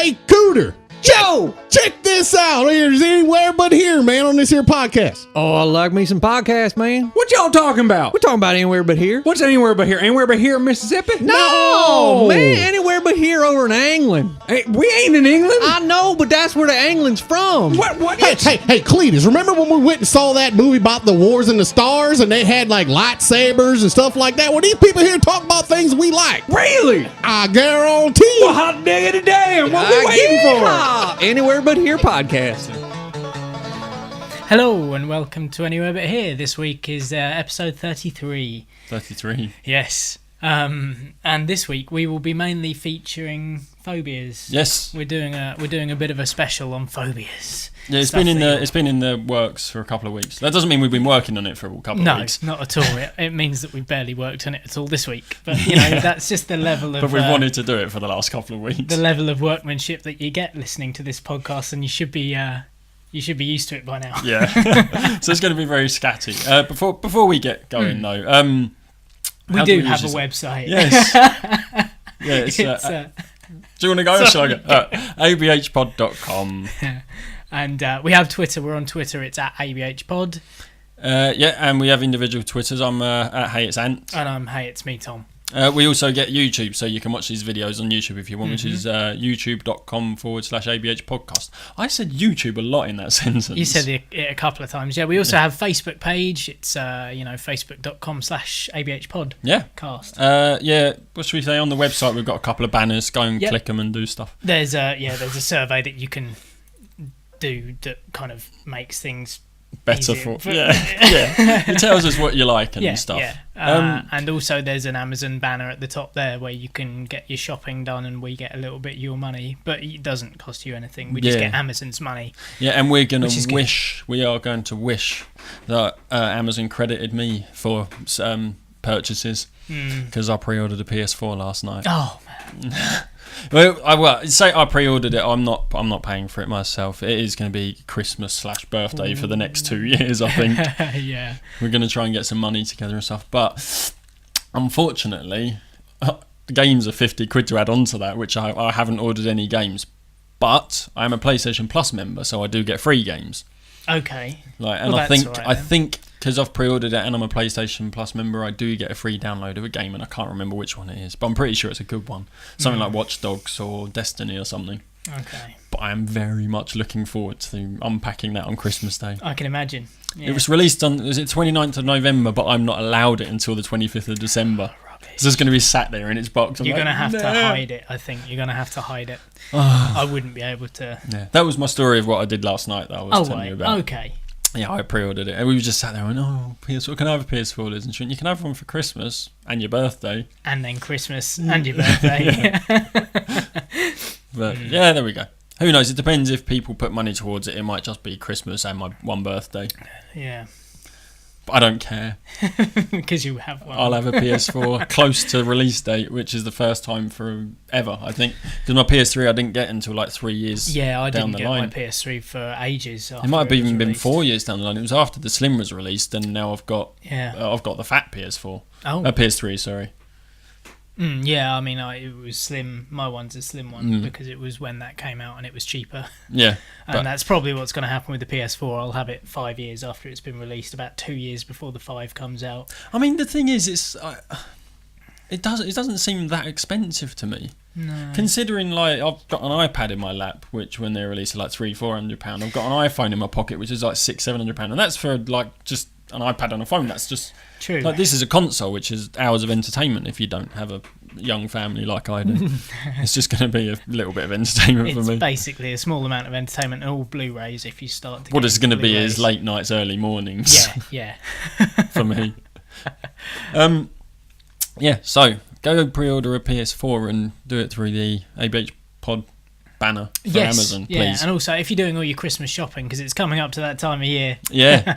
Hey, Cooter! Joe! Check this out. There's Anywhere But Here, man, on this here podcast. Oh, I like me some podcasts, man. What y'all talking about? We're talking about Anywhere But Here. What's Anywhere But Here? Anywhere But Here in Mississippi? No, man, Anywhere But Here over in England. Hey, we ain't in England. I know, but that's where the England's from. What? Hey, Cletus, remember when we went and saw that movie about the wars in the stars and they had like lightsabers and stuff like that? Well, these people here talk about things we like. Really? I guarantee. Well, hot diggity damn. What we waiting for? Anywhere But Here podcast. Hello and welcome to Anywhere But Here. This week is episode 33. 33. Yes. And this week we will be mainly featuring phobias. Yes. We're doing a bit of a special on phobias. Yeah, it's been in the works for a couple of weeks. That doesn't mean we've been working on it for a couple of weeks. No, not at all. It means that we've barely worked on it at all this week. But you know, that's just the level of. But we've wanted to do it for the last couple of weeks. The level of workmanship that you get listening to this podcast, and you should be used to it by now. Yeah. So it's going to be very scatty. Before we get going though, we do have a website. Yes. Yeah. Do you want to go? Or shall I go? abhpod.com. And we have Twitter. We're on Twitter. It's at abhpod. And we have individual Twitters. I'm at Hey It's Ant. And I'm Hey It's Me Tom. We also get YouTube, so you can watch these videos on YouTube if you want, which is youtube.com/ABH podcast. I said YouTube a lot in that sentence. You said it a couple of times. Yeah, we also have a Facebook page. It's facebook.com/ABH pod. Yeah. Cast. What should we say on the website? We've got a couple of banners. Go and click them and do stuff. There's a survey that you can do that kind of makes things better easier. It tells us what you like and stuff. And also there's an Amazon banner at the top there where you can get your shopping done and we get a little bit of your money, but it doesn't cost you anything. We just get Amazon's money. Yeah, and we are going to wish that Amazon credited me for purchases because I pre-ordered a PS4 last night. Oh man. Well, say I pre-ordered it. I'm not paying for it myself. It is going to be Christmas/birthday for the next 2 years, I think. Yeah. We're going to try and get some money together and stuff. But unfortunately, the games are 50 quid to add on to that, which I haven't ordered any games. But I'm a PlayStation Plus member, so I do get free games. Okay. I think because I've pre-ordered it and I'm a PlayStation Plus member, I do get a free download of a game, and I can't remember which one it is, but I'm pretty sure it's a good one. Something like Watch Dogs or Destiny or something. Okay. But I am very much looking forward to unpacking that on Christmas Day. I can imagine. Yeah. It was released on, was it 29th of November, but I'm not allowed it until the 25th of December. So it's going to be sat there in its box. You're going to have to hide it, I think. You're going to have to hide it. I wouldn't be able to. Yeah, that was my story of what I did last night that I was telling you about. Okay. Yeah, I pre-ordered it, and we just sat there and went, PS4, can I have a PS4, Liz? And she went, you can have one for Christmas and your birthday. And then Christmas and your birthday. But yeah, there we go. Who knows? It depends if people put money towards it. It might just be Christmas and my one birthday. Yeah. But I don't care. Because you have one. I'll have a PS4 close to release date, which is the first time for ever, I think. Because my PS3 I didn't get until like 3 years down the line. Yeah, I didn't get my PS3 for ages. It might have even been 4 years down the line. It was after the Slim was released, and now I've got the fat PS4. PS3, sorry. Yeah, I mean, it was slim. My one's a slim one because it was when that came out and it was cheaper. Yeah. And that's probably what's going to happen with the PS4. I'll have it 5 years after it's been released, about 2 years before the 5 comes out. I mean, the thing is, it doesn't seem that expensive to me. No. Considering, like, I've got an iPad in my lap, which when they release are like £300-400. I've got an iPhone in my pocket, which is like £600-700, and that's for like just an iPad on a phone. That's just true. Like, this is a console, which is hours of entertainment if you don't have a young family like I do. It's just going to be a little bit of entertainment for me. It's basically a small amount of entertainment and all Blu-rays if you start to. What it's going to be is late nights, early mornings. Yeah. For me. So go pre-order a PS4 and do it through the ABH Pod banner for Amazon, please. Yeah, and also if you're doing all your Christmas shopping, because it's coming up to that time of year, go to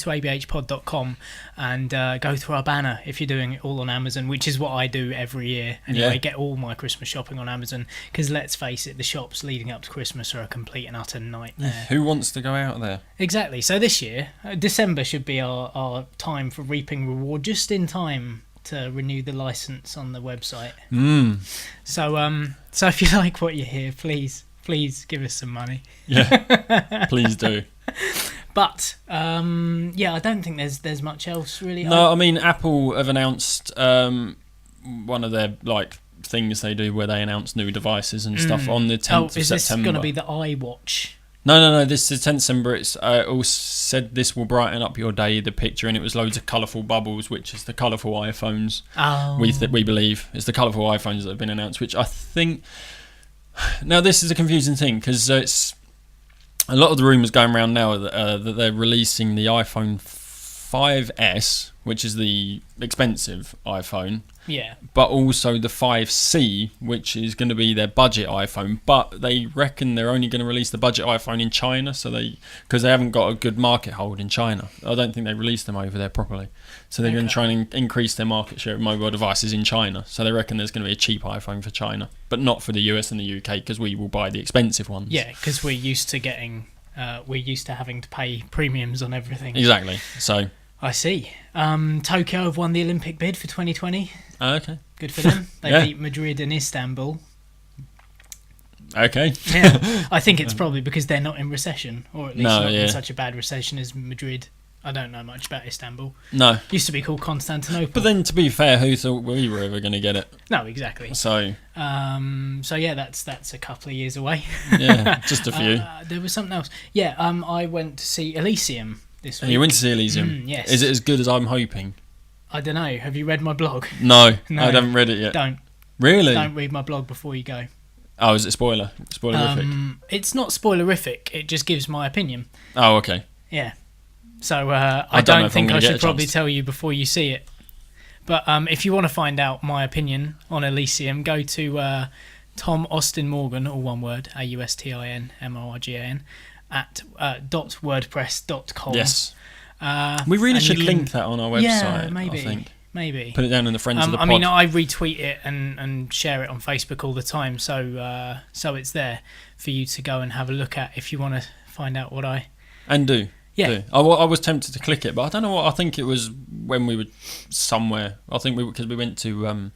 abhpod.com and go through our banner if you're doing it all on Amazon, which is what I do every year. Anyway, get all my Christmas shopping on Amazon, because let's face it, the shops leading up to Christmas are a complete and utter nightmare. Who wants to go out there? Exactly. So this year, December should be our time for reaping reward, just in time to renew the license on the website. So if you like what you hear, please give us some money. Yeah, please do. But I don't think there's much else really. No, I mean, Apple have announced one of their things they do where they announce new devices and stuff on the 10th of September. Is this going to be the iWatch? No. This is 10th of December. It's all said this will brighten up your day. The picture, and it was loads of colourful bubbles, which is the colourful iPhones. Oh. We believe it's the colourful iPhones that have been announced. Which I think. Now this is a confusing thing because it's a lot of the rumours going around now that they're releasing the iPhone 5S, which is the expensive iPhone. Yeah. But also the 5C, which is going to be their budget iPhone. But they reckon they're only going to release the budget iPhone in China, because they haven't got a good market hold in China. I don't think they released them over there properly. So they're going to try and increase their market share of mobile devices in China. So they reckon there's going to be a cheap iPhone for China, but not for the US and the UK, because we will buy the expensive ones. Yeah, because we're used to having to pay premiums on everything. Exactly. So I see. Tokyo have won the Olympic bid for 2020. Okay. Good for them. They Yeah. beat Madrid and Istanbul. Okay. Yeah, I think it's probably because they're not in recession, or at least not yeah. in such a bad recession as Madrid. I don't know much about Istanbul. No. Used to be called Constantinople. But then, to be fair, who thought we were ever going to get it? No, exactly. So yeah, that's a couple of years away. yeah, just a few. There was something else. Yeah, I went to see Elysium this week. You went to see Elysium? Yes. Is it as good as I'm hoping? I don't know. Have you read my blog? No, No. I haven't read it yet. Don't Really? read my blog before you go. Oh, is it spoilerific? It's not spoilerific. It just gives my opinion. Oh, okay. Yeah. So I don't know don't if think I'm I gonna get should a probably chance. tell you before you see it. But if you want to find out my opinion on Elysium, go to Tom Austin Morgan, all one word, AustinMorgan, at .wordpress.com. Yes. We really and should you can- link that on our website. Yeah, maybe. I think. Maybe. Put it down in the friends of the I pod. mean, I retweet it and share it on Facebook all the time, so it's there for you to go and have a look at if you want to find out what I... And do. Yeah. Do. I was tempted to click it, but I don't know what. I think it was when we were somewhere. I think because we went to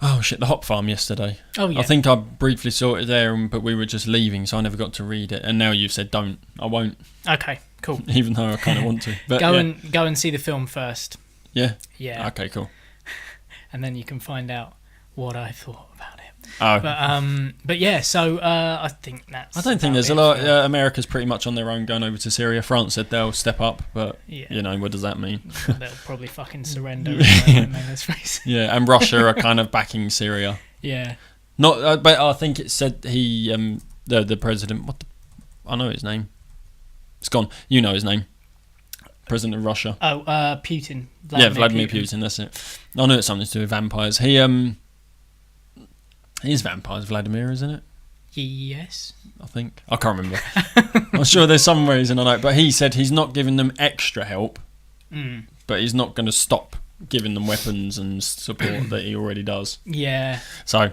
the hop farm yesterday. Oh, yeah. I think I briefly saw it there, but we were just leaving, so I never got to read it. And now you've said don't. I won't, Okay, cool. even though I kind of want to. But Go yeah. and see the film first. Yeah. Yeah. Okay. Cool. And then you can find out what I thought about it. Oh. But yeah, so I think that's... I don't think about there's a it lot. for- America's pretty much on their own going over to Syria. France said they'll step up, but Yeah. what does that mean? They'll probably fucking surrender. Let's face it. Yeah, and Russia are kind of backing Syria. Yeah. Not, but I think it said he, the president. I know his name. It's gone. You know his name. President of Russia. Oh, Putin. Vladimir Putin. That's it. I know it's something to do with vampires. He is vampires, Vladimir, isn't it? Yes. I think. I can't remember. I'm sure there's some reason I know. But he said he's not giving them extra help, but he's not going to stop giving them weapons and support that he already does. Yeah. So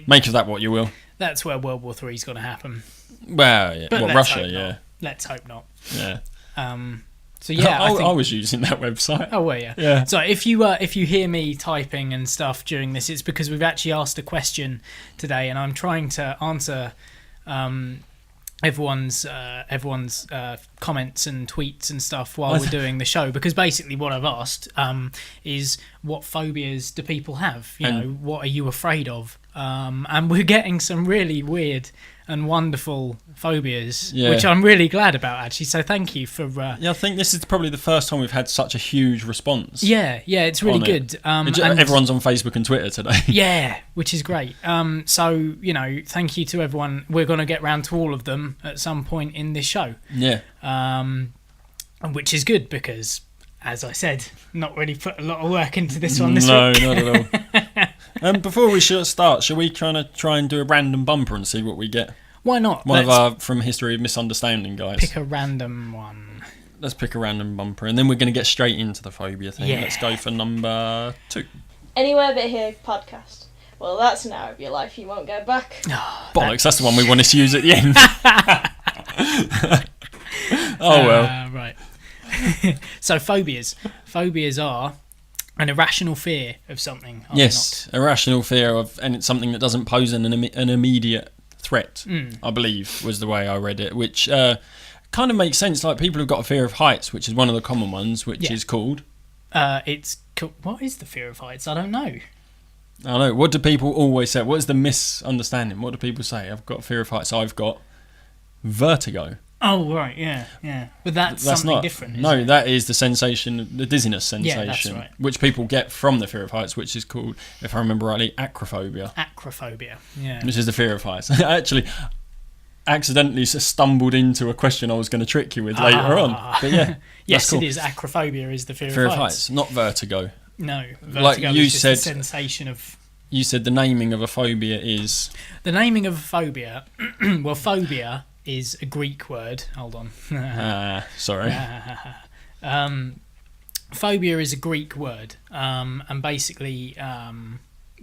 make of that what you will. That's where World War III's going to happen. Well, yeah. But Well, let's Russia, hope yeah. not. Let's hope not. Yeah. So yeah, I was using that website. Oh, well, yeah. Yeah. So if you hear me typing and stuff during this, it's because we've actually asked a question today, and I'm trying to answer everyone's comments and tweets and stuff while we're doing the show. Because basically, what I've asked is what phobias do people have? You know, what are you afraid of? And we're getting some really weird and wonderful phobias, which I'm really glad about, actually. So thank you for... I think this is probably the first time we've had such a huge response. Yeah, it's really good. And everyone's on Facebook and Twitter today. Yeah, which is great. So, thank you to everyone. We're going to get round to all of them at some point in this show. Yeah. Which is good because, as I said, not really put a lot of work into this one this No, week. not at all. Before we start, shall we try and do a random bumper and see what we get? Why not? One of our From History of Misunderstanding guys. Pick a random one. Let's pick a random bumper, and then we're going to get straight into the phobia thing. Yeah. Let's go for number 2. Anywhere But Here podcast. Well, that's an hour of your life you won't get back. Bollocks, that's the one we wanted to use at the end. Oh, well. Right. So phobias. Phobias are An irrational fear of something. Yes, irrational fear of, and it's something that doesn't pose an immediate threat, I believe was the way I read it, which kind of makes sense. Like, people have got a fear of heights, which is one of the common ones, which is called... What is the fear of heights? I don't know. I don't know. What do people always say? What is the misunderstanding? What do people say? I've got fear of heights. I've got vertigo. Oh, right, yeah. But that's something not different, No, it? that is the sensation, the dizziness sensation, Yeah, that's right. which people get from the fear of heights, which is called, if I remember rightly, acrophobia. Acrophobia, yeah. Which is the fear of heights. I actually accidentally stumbled into a question I was going to trick you with later on. But yeah, yes, cool. It is. Acrophobia is the fear Fear of of heights. heights, not vertigo. No, vertigo Like you is just said, the sensation of... You said the naming of a phobia is... The naming of a phobia... well, phobia is a Greek word. Hold on. Sorry. Phobia is a Greek word. And basically,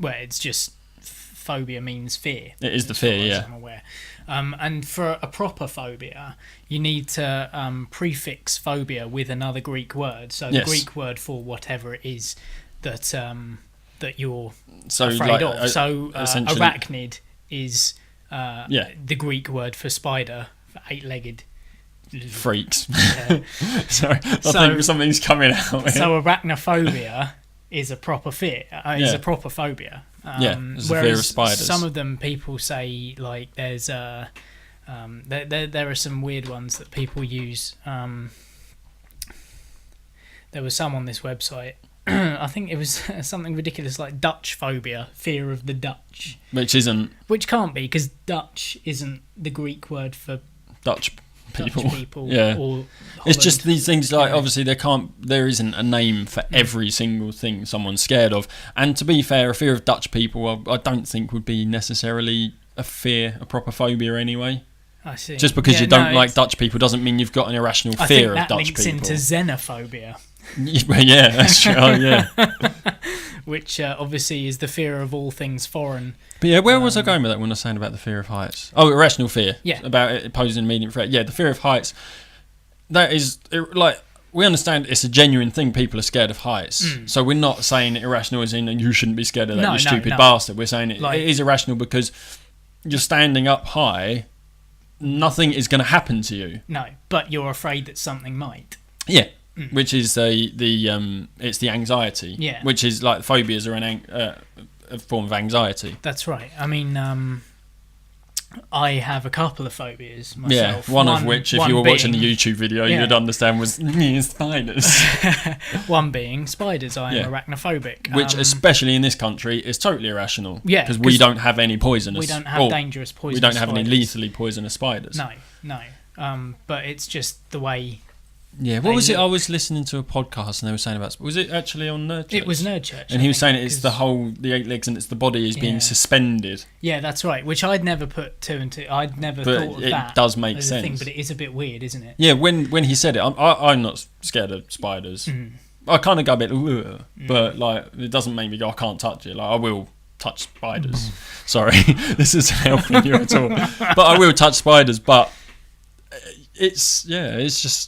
it's just... Phobia means fear. It is the fear, as yeah. I'm aware. And for a proper phobia, you need to prefix phobia with another Greek word. So the Greek word for whatever it is that you're afraid of. Arachnid is the Greek word for spider, for eight-legged freaks. Sorry, I think something's coming out. So arachnophobia is a proper fear. Is a proper phobia. It's a fear of spiders. Some of them people say, like, there's there are some weird ones that people use. There was some on this website. I think it was something ridiculous like Dutch phobia, fear of the Dutch. Which can't be, because Dutch isn't the Greek word for Dutch people. Yeah. Or it's just these things, like, obviously there isn't a name for every single thing someone's scared of. And to be fair, a fear of Dutch people I don't think would be necessarily a proper phobia anyway. I see. Just because you don't like Dutch people doesn't mean you've got an irrational fear of Dutch people. I think that links into xenophobia. Yeah, that's true. Oh, yeah. Which obviously is the fear of all things foreign. But yeah, where was I going with that when I was saying about the fear of heights? Oh, irrational fear. Yeah. About it posing an immediate threat. Yeah, the fear of heights. That is, like, we understand it's a genuine thing. People are scared of heights. So we're not saying irrational as in you shouldn't be scared of that, you stupid bastard. We're saying it is irrational because you're standing up high. Nothing is going to happen to you. No, but you're afraid that something might. Yeah. Which is it's the anxiety. Yeah. Which is like phobias are a form of anxiety. That's right. I mean, I have a couple of phobias myself. Yeah. One of which, if you were watching the YouTube video, you'd understand was spiders. One being spiders. I am arachnophobic. Which, especially in this country, is totally irrational. Yeah. Because we don't have any poisonous. We don't have dangerous poisonous. We don't have spiders. any lethally poisonous spiders. No. But it's just the way. Yeah, what was it? I was listening to a podcast and they were saying about... Was it actually on Nerd Church? It was Nerd Church. And he was saying it's the 8 legs and it's the body is being suspended. Yeah, that's right, which I'd never put two and two. I'd never thought of that. It does make sense. Thing, but it is a bit weird, isn't it? Yeah, when he said it, I'm not scared of spiders. I kind of go a bit... But, like, it doesn't make me go, I can't touch it. Like, I will touch spiders. Sorry, this isn't helping you at all. But I will touch spiders, but it's just...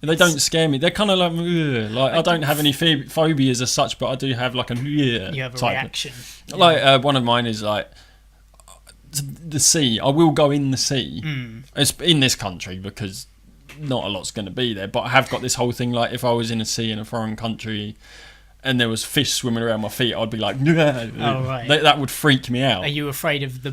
They don't scare me. They're kind of like I don't have any phobias as such, but I do have like you have a reaction. Like one of mine is like the sea. I will go in the sea. It's in this country because not a lot's going to be there. But I have got this whole thing like if I was in a sea in a foreign country and there was fish swimming around my feet, I'd be like, that would freak me out. Are you afraid of the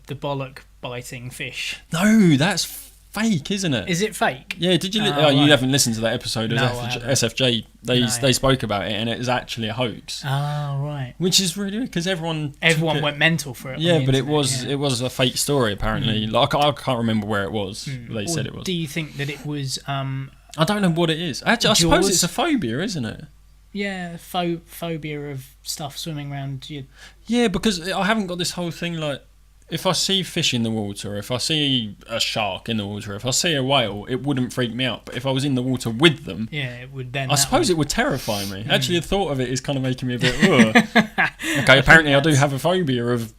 bollock biting fish? No, that's fake, isn't it? Is it fake? Yeah, did you you haven't listened to that episode of SFJ? They spoke about it and it is actually a hoax. Oh, right. Which is really weird because everyone went mental for it. Yeah, but it was a fake story apparently. Like I can't remember where it was. They said it was. Do you think that it was I don't know what it is. Actually, I suppose it's a phobia, isn't it? Yeah, phobia of stuff swimming around you. Yeah, because I haven't got this whole thing like if I see fish in the water, if I see a shark in the water, if I see a whale, it wouldn't freak me out. But if I was in the water with them, it would then. I suppose it would terrify me. Actually, the thought of it is kind of making me a bit. Okay, apparently I do have a phobia of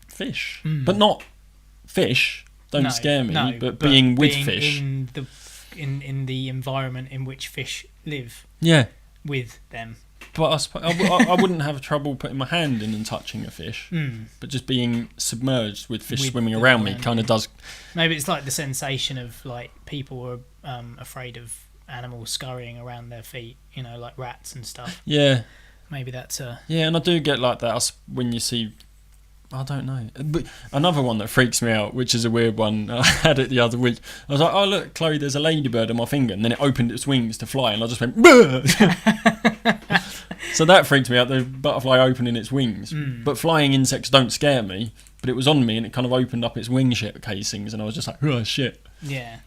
fish, but not fish. Don't scare me. But being with fish in the environment in which fish live. Yeah. With them. But I wouldn't have trouble putting my hand in and touching a fish. But just being submerged with fish swimming around me kind of does. Maybe it's like the sensation of like people are afraid of animals scurrying around their feet, like rats and stuff. Yeah. Maybe that's Yeah, and I do get like that when you see. I don't know. But another one that freaks me out, which is a weird one, I had it the other week. I was like, oh, look, Chloe, there's a ladybird on my finger. And then it opened its wings to fly, and I just went, so that freaked me out, the butterfly opening its wings. But flying insects don't scare me. But it was on me, and it kind of opened up its wing casings, and I was just like, oh, shit. Yeah.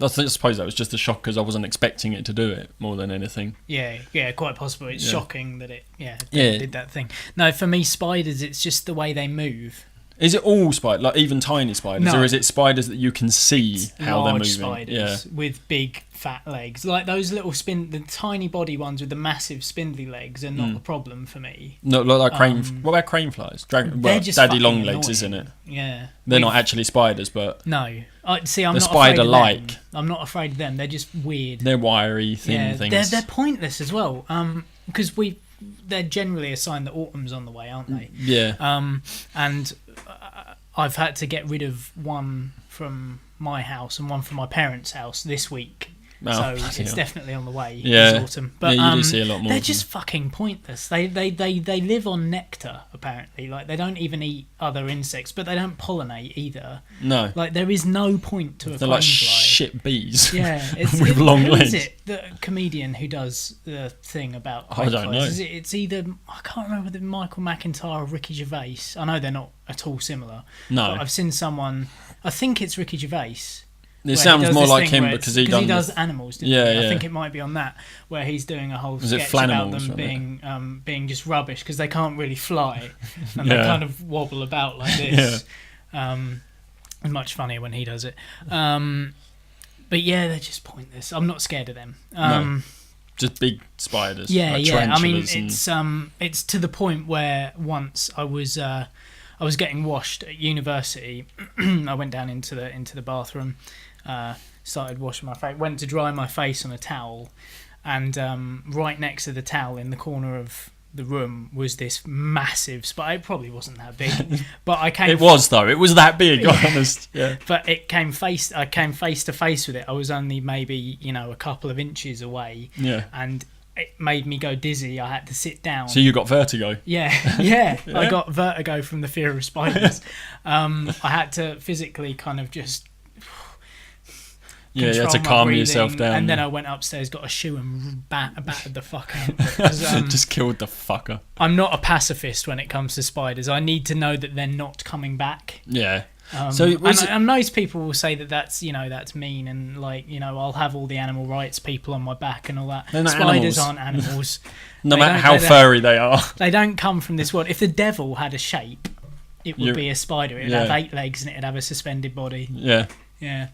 I suppose that was just a shock because I wasn't expecting it to do it more than anything. Yeah, quite possible. It's shocking that it did that thing. No, for me, spiders, it's just the way they move. Is it all spiders, like even tiny spiders, No. or is it spiders that you can see how they're moving? Spiders with big fat legs, like those little the tiny body ones with the massive spindly legs, are not a problem for me. No, like crane. What about crane flies? They're just daddy fucking long legs, annoying. isn't it? Yeah, They're not actually spiders, but no. See, I'm they're not afraid of spider-like. them. I'm not afraid of them. They're just weird. they're wiry, thin things. They're pointless as well. Because they're generally a sign that autumn's on the way, aren't they? Yeah. And I've had to get rid of one from my house and one from my parents' house this week. Oh, so it's definitely on the way Yeah. this autumn. But Yeah, you do see a lot more they're of just fucking pointless. They live on nectar, apparently. Like, they don't even eat other insects, but they don't pollinate either. No. Like, there is no point to a They're like crane fly. shit bees. Yeah, with long who legs. is it? The comedian who does the thing about I don't know. It's either, I can't remember, whether Michael McIntyre or Ricky Gervais. I know they're not at all similar. No. But I've seen someone. I think it's Ricky Gervais. It where sounds he does more this like thing him where because he does animals. Didn't Yeah, he? I yeah. think it might be on that where he's doing a whole Was it sketch about Flanimals, them being just rubbish because they can't really fly and Yeah. they kind of wobble about like this. It's much funnier when he does it. But yeah, they're just pointless. I'm not scared of them. No. Just big spiders. Yeah, like yeah. I mean, tarantulas and- it's to the point where once I was getting washed at university. I went down into the bathroom, started washing my face, went to dry my face on a towel, and right next to the towel in the corner of the room was this massive spider. It probably wasn't that big, but I came. It was though. It was that big. Honest. Yeah. But I came face to face with it. I was only maybe a couple of inches away. Yeah. And it made me go dizzy. I had to sit down. So you got vertigo. Yeah. I got vertigo from the fear of spiders. I had to physically kind of just. Yeah, you had to control my calm breathing, yourself down. and then I went upstairs, got a shoe, and battered the fuck out of it. 'Cause, Just killed the fucker. I'm not a pacifist when it comes to spiders. I need to know that they're not coming back. Yeah. So and most people will say that that's mean, and I'll have all the animal rights people on my back and all that. They're not Spiders animals. aren't animals. no They matter don't- how they furry they are. They don't come from this world. If the devil had a shape, it would You- be a spider. It'd yeah. have 8 legs and it'd have a suspended body. Yeah. Yeah.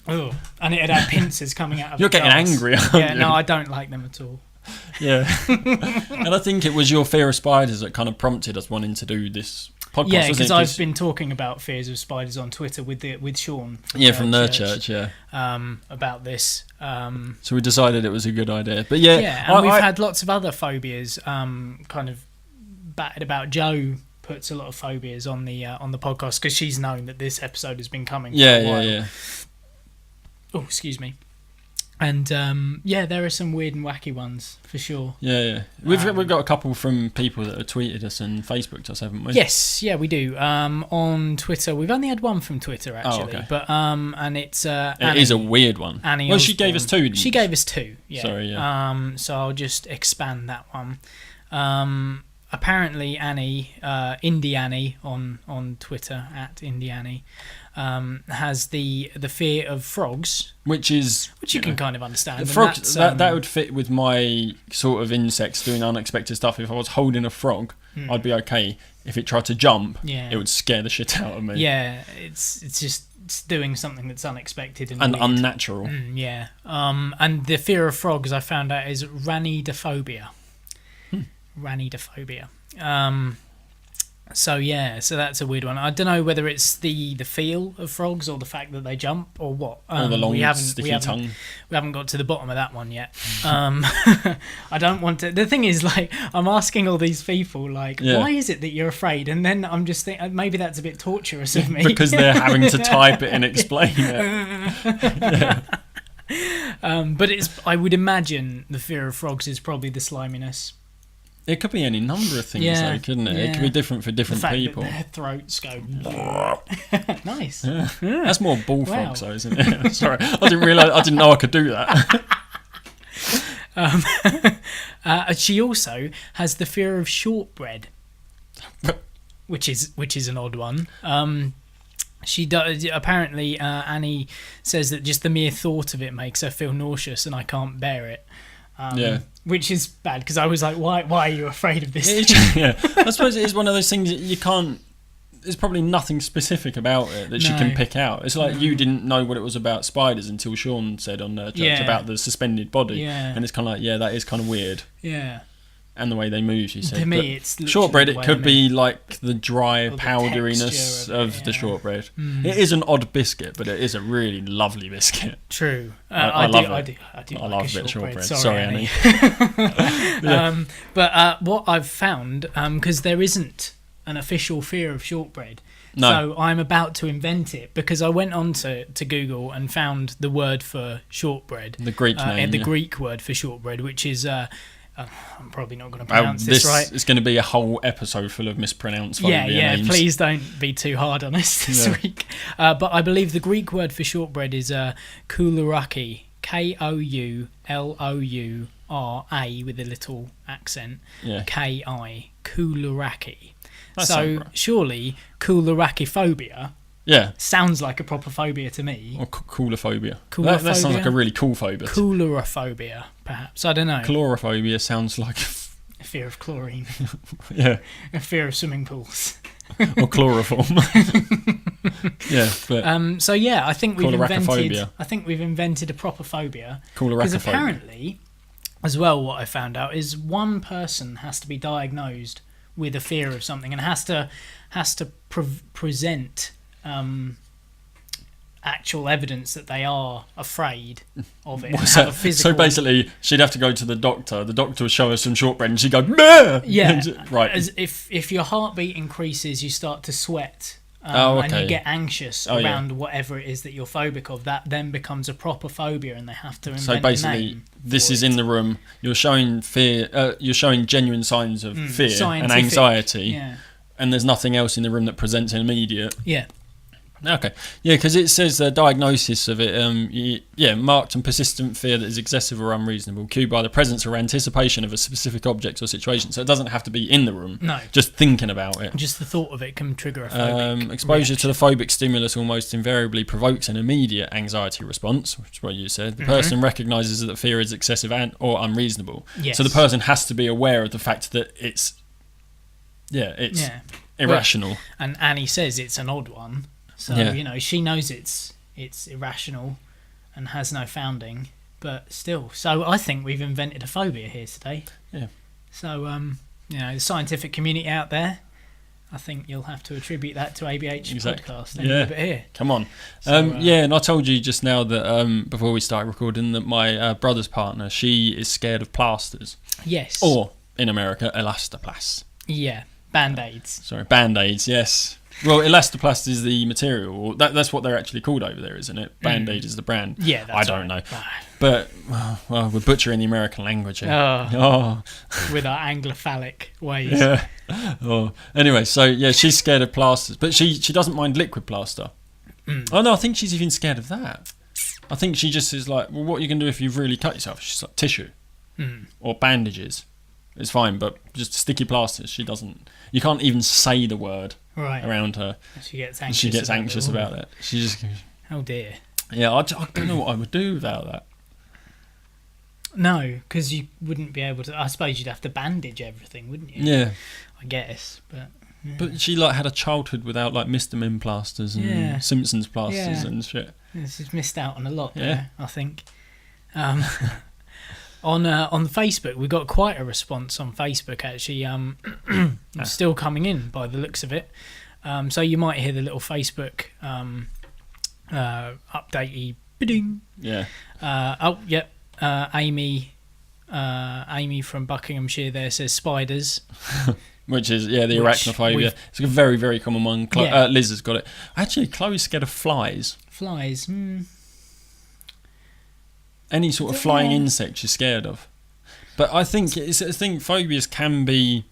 Oh, and it'd have pincers coming out of You're its getting arse. angry, aren't Yeah, you? no, I don't like them at all. Yeah. And I think it was your fear of spiders that kind of prompted us wanting to do this podcast. Yeah, wasn't because it? I've been talking about fears of spiders on Twitter with Sean. from their church, yeah. About this. So we decided it was a good idea. But yeah, and we've had lots of other phobias kind of batted about. Joe puts a lot of phobias on the podcast because she's known that this episode has been coming for a while. Yeah. Oh, excuse me. And there are some weird and wacky ones for sure. Yeah. We've got a couple from people that have tweeted us and Facebooked us, haven't we? Yes, yeah, we do. On Twitter, we've only had one from Twitter actually, okay. but and it's It Annie, is a weird one. Annie Well, she Osborne. gave us 2. Didn't She gave us 2. Yeah. Sorry, yeah. So I'll just expand that one. Apparently, Annie, Indie Annie on Twitter @Indie Annie, has the fear of frogs, which you can kind of understand. The and frogs, that's, that would fit with my sort of insects doing unexpected stuff. If I was holding a frog, I'd be okay. If it tried to jump, it would scare the shit out of me. Yeah, it's just doing something that's unexpected and weird. Unnatural. Yeah. And the fear of frogs, I found out, is ranidophobia. Ranidophobia. So that's a weird one. I don't know whether it's the feel of frogs or the fact that they jump or what. Or the long sticky tongue. We haven't got to the bottom of that one yet. I don't want to. The thing is, like, I'm asking all these people, like, why is it that you're afraid? And then I'm just thinking maybe that's a bit torturous of me because they're having to type it and explain it. But I would imagine the fear of frogs is probably the sliminess. It could be any number of things, though, couldn't it? Yeah. It could be different for different the fact people. That their throats go. Nice. Yeah. That's more bullfrogs, though, isn't it? Sorry, I didn't know I could do that. She also has the fear of shortbread, which is an odd one. She does apparently. Annie says that just the mere thought of it makes her feel nauseous, and I can't bear it. Which is bad because I was like, why are you afraid of this? Yeah, I suppose it is one of those things that you can't. There's probably nothing specific about it that she can pick out. It's like you didn't know what it was about spiders until Sean said on church about the suspended body, and it's kind of like, that is kind of weird. Yeah. And the way they move, she said. To me, it's shortbread. It could be like the dry powderiness of the shortbread. It is an odd biscuit, but it is a really lovely biscuit. True. I love it. I do I like love a a bit of shortbread. Sorry, Annie. But what I've found, because there isn't an official fear of shortbread, No. so I'm about to invent it because I went on to Google and found the word for shortbread. The Greek name. The Greek word for shortbread, which is. I'm probably not going to pronounce this right. It's going to be a whole episode full of mispronounced phobia names. Please don't be too hard on us this week. But I believe the Greek word for shortbread is koulouraki, Kouloura with a little accent, Ki, koulouraki. So surely koulourákiphobia sounds like a proper phobia to me. Or coulrophobia. That sounds like a really cool phobia. Koulourophobia, perhaps. I don't know. Chlorophobia sounds like a fear of chlorine. Yeah. A fear of swimming pools. Or chloroform. But I think we've invented a proper phobia. Because apparently, as well, what I found out is one person has to be diagnosed with a fear of something and has to present actual evidence that they are afraid of it. So basically, she'd have to go to the doctor. The doctor would show her some shortbread, and she'd go, "Meh!" Yeah, right. As if your heartbeat increases, you start to sweat, and you get anxious around whatever it is that you're phobic of. That then becomes a proper phobia, and they have to invent a name. This is in the room. You're showing fear. You're showing genuine signs of fear and anxiety, and there's nothing else in the room that presents an immediate. Yeah. Okay. Yeah, because it says the diagnosis of it, marked and persistent fear that is excessive or unreasonable, cued by the presence or anticipation of a specific object or situation. So it doesn't have to be in the room. No. Just thinking about it. Just the thought of it can trigger a phobic exposure reaction. to the phobic stimulus almost invariably provokes an immediate anxiety response, which is what you said. The person recognises that fear is excessive or unreasonable. Yes. So the person has to be aware of the fact that it's irrational. Well, and Annie says it's an odd one. So, she knows it's irrational and has no founding, but still. So I think we've invented a phobia here today. Yeah. So, the scientific community out there, I think you'll have to attribute that to ABH podcast. Yeah. Bit here. Come on. And I told you just now that before we started recording that my brother's partner, she is scared of plasters. Yes. Or, in America, elastoplast. Yeah. Band-aids. Sorry, Band-aids, yes. Well, elastoplast is the material. That's what they're actually called over there, isn't it? Band-aid is the brand. Yeah, that's I don't know. But, we're butchering the American language here. With our Anglophilic ways. Yeah. Anyway, so, she's scared of plasters. But she doesn't mind liquid plaster. Oh, no, I think she's even scared of that. I think she just is like, well, what are you going to do if you've really cut yourself? She's like, tissue. Or bandages. It's fine, but just sticky plasters, she doesn't... You can't even say the word around her. She gets anxious about it. She just goes... Oh, dear. Yeah, I don't know what I would do without that. No, because you wouldn't be able to... I suppose you'd have to bandage everything, wouldn't you? Yeah. I guess, but... Yeah. But she, had a childhood without, Mr. Mim plasters and Simpsons plasters and shit. Yeah, she's missed out on a lot there, I think. On Facebook, we got quite a response on Facebook, actually. It's still coming in by the looks of it. So you might hear the little Facebook updatey bidding. Yeah. Amy from Buckinghamshire there says spiders. Which is, the arachnophobia. It's a very, very common one. Liz has got it. Actually, Chloe's scared of flies. Flies. Any sort of flying insect you're scared of. But I think phobias can be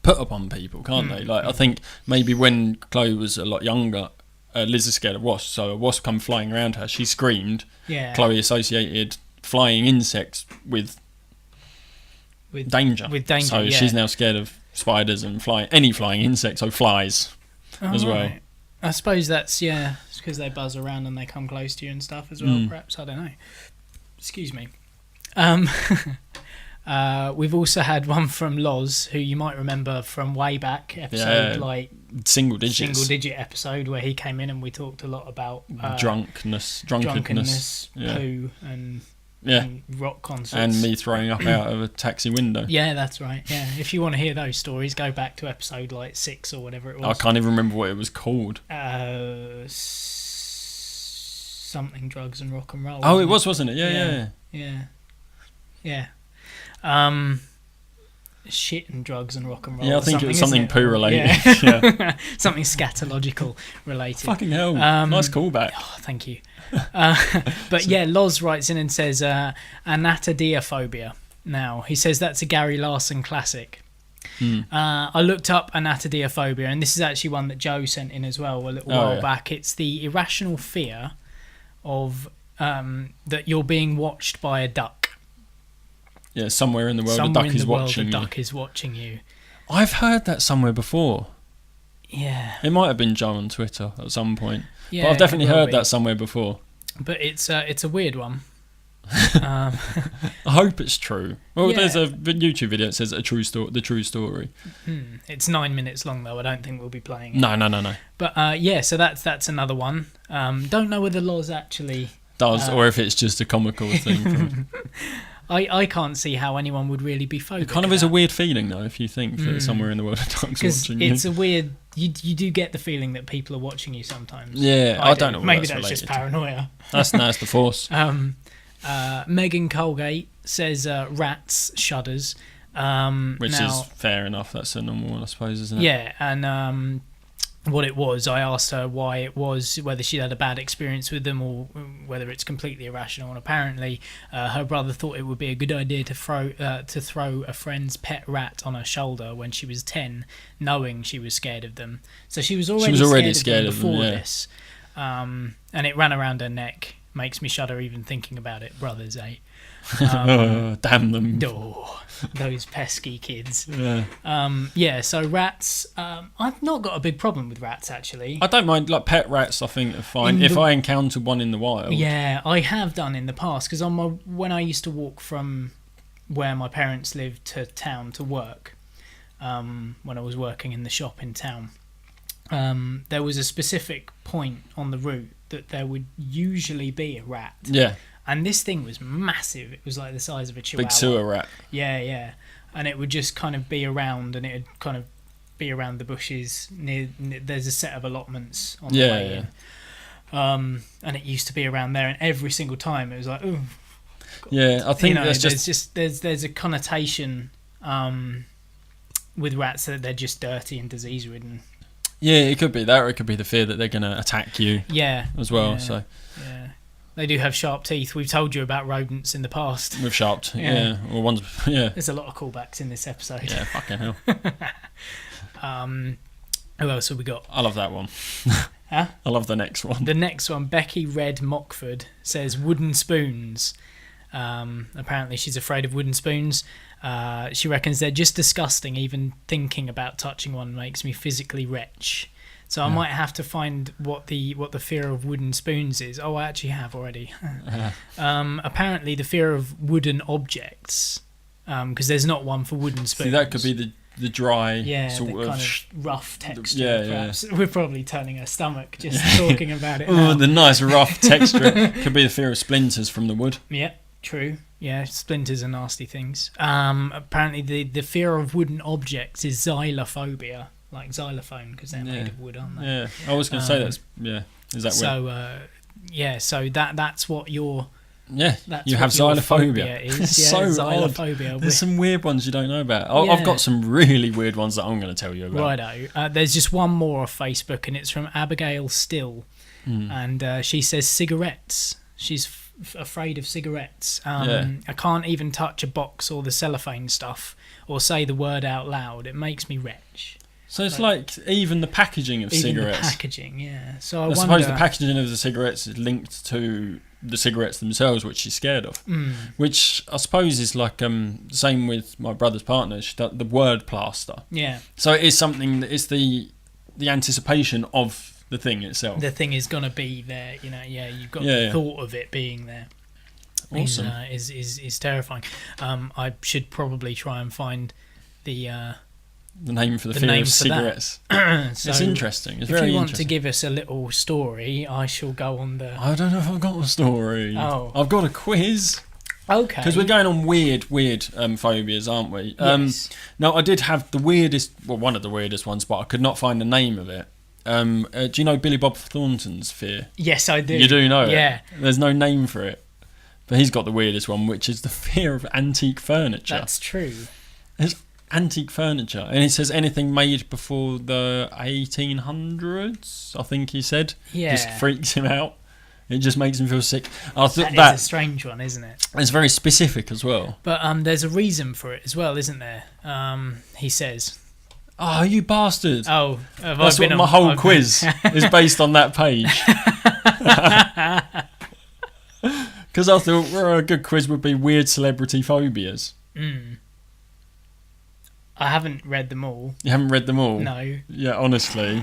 put upon people, can't they? Like, I think maybe when Chloe was a lot younger, Liz is scared of wasps, so a wasp come flying around her, she screamed. Yeah. Chloe associated flying insects with danger. So she's now scared of spiders and any flying insect, so flies as well. Right. I suppose that's it's because they buzz around and they come close to you and stuff as well. Perhaps, I don't know. Excuse me. We've also had one from Loz, who you might remember from way back episode, like single digit episode, where he came in and we talked a lot about drunkenness, poo, and rock concerts, and me throwing up out of a taxi window. Yeah, that's right. Yeah, if you want to hear those stories, go back to episode like 6 or whatever it was. I can't even remember what it was called. Something drugs and rock and roll. Oh, it was, wasn't it? Yeah. Shit and drugs and rock and roll. Yeah, I think it was something poo related. Yeah. Something scatological related. Fucking hell. Nice callback. Oh, thank you. But Loz writes in and says anatodiophobia. Now, he says that's a Gary Larson classic. I looked up anatodiophobia, and this is actually one that Joe sent in as well a little while back. It's the irrational fear of that you're being watched by a duck. Yeah, somewhere in the world a duck is watching you. Duck is watching you. I've heard that somewhere before. Yeah. It might have been Joe on Twitter at some point. Yeah, but I've definitely heard that somewhere before. But it's a weird one. I hope it's true. Well, there's a YouTube video that says the true story. It's 9 minutes long though. I don't think we'll be playing it. No. But so that's another one. Don't know whether Loz actually does or if it's just a comical thing. I can't see how anyone would really be phobic. It kind of is a weird feeling though, if you think that somewhere in the world a duck's watching you. It's a weird. You do get the feeling that people are watching you sometimes. Yeah, I don't know. Maybe that's just paranoia. That's the force. Megan Colgate says rats shudders, which is fair enough. That's a normal one, I suppose, isn't it? Yeah, and what it was, I asked her why it was, whether she had a bad experience with them or whether it's completely irrational. And apparently, her brother thought it would be a good idea to throw a friend's pet rat on her shoulder when she was 10, knowing she was scared of them. So she was already scared of them before this, and it ran around her neck. Makes me shudder even thinking about it, brothers, eh? Damn them. Oh, those pesky kids. Yeah. So rats, I've not got a big problem with rats, actually. I don't mind, like, pet rats, I think are fine. If I encounter one in the wild. Yeah, I have done in the past, because when I used to walk from where my parents lived to town to work, when I was working in the shop in town, there was a specific point on the route that there would usually be a rat. Yeah. And this thing was massive. It was like the size of a chihuahua. Big sewer rat. Yeah. And it would just kind of be around, and it would kind of be around the bushes. There's a set of allotments on the way in. And it used to be around there, and every single time it was like, oh. Yeah, I think there's a connotation with rats that they're just dirty and disease-ridden. Yeah, it could be that, or it could be the fear that they're going to attack you. Yeah. As well. Yeah, so. Yeah. They do have sharp teeth. We've told you about rodents in the past. With sharp teeth, yeah. Or ones, yeah. There's a lot of callbacks in this episode. Yeah, fucking hell. Who else have we got? I love that one. Huh? I love the next one. The next one, Becky Red Mockford says wooden spoons. Apparently she's afraid of wooden spoons. She reckons they're just disgusting. Even thinking about touching one makes me physically retch. So I might have to find what the fear of wooden spoons is. Oh, I actually have already. Apparently the fear of wooden objects, because there's not one for wooden spoons. See, that could be the dry sort the of kind of rough texture. Perhaps we're probably turning our stomach just talking about it. Oh, the nice rough texture. Could be the fear of splinters from the wood. Yeah, true. Yeah, splinters are nasty things. Apparently, the fear of wooden objects is xylophobia, like xylophone, because they're made of wood, aren't they? Yeah, I was going to say that's Is that so? So that's what your that's you have what your xylophobia. phobia is. It's Yeah, so xylophobia. odd. There's some weird ones you don't know about. I've got some really weird ones that I'm going to tell you about. Righto. There's just one more off Facebook, and it's from Abigail Still, and she says cigarettes. She's afraid of cigarettes. I can't even touch a box or the cellophane stuff or say the word out loud. It makes me retch. So it's like even the packaging of cigarettes. The packaging, yeah. So I suppose the packaging of the cigarettes is linked to the cigarettes themselves, which she's scared of. Which I suppose is like same with my brother's partner. She does the word plaster. Yeah. So it is something that is the anticipation of the thing itself. The thing is gonna be there, you know. Yeah, you've got the thought of it being there. Awesome. Is terrifying. I should probably try and find the name for the fear of cigarettes. So it's interesting. It's very interesting. If you want to give us a little story, I shall go on the... I don't know if I've got a story. Oh. I've got a quiz. Okay. Because we're going on weird phobias, aren't we? Yes. No, I did have the weirdest... Well, one of the weirdest ones, but I could not find the name of it. Do you know Billy Bob Thornton's fear? Yes, I do. You do know it? Yeah. There's no name for it. But he's got the weirdest one, which is the fear of antique furniture. That's true. It's antique furniture, and it says anything made before the 1800s, I think he said. Yeah. Just freaks him out. It just makes him feel sick. I thought that is a strange one, isn't it? It's very specific as well. But there's a reason for it as well, isn't there? He says... Oh, you bastard. Oh, that's what my whole quiz is based on that page. Because I thought a good quiz would be weird celebrity phobias. I haven't read them all. You haven't read them all? No. Yeah, honestly.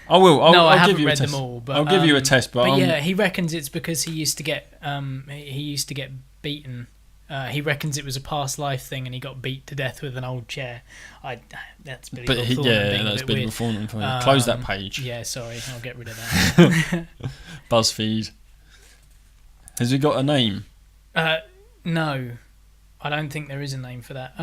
I will. I give haven't you read a test. them all. But, I'll give you a test. But yeah, he reckons it's because he used to get beaten. He reckons it was a past life thing, and he got beat to death with an old chair. That's Billy Bob Thornton. That's Billy Bob Thornton for you. Close that page. Yeah, sorry, I'll get rid of that. BuzzFeed. Has he got a name? No, I don't think there is a name for that.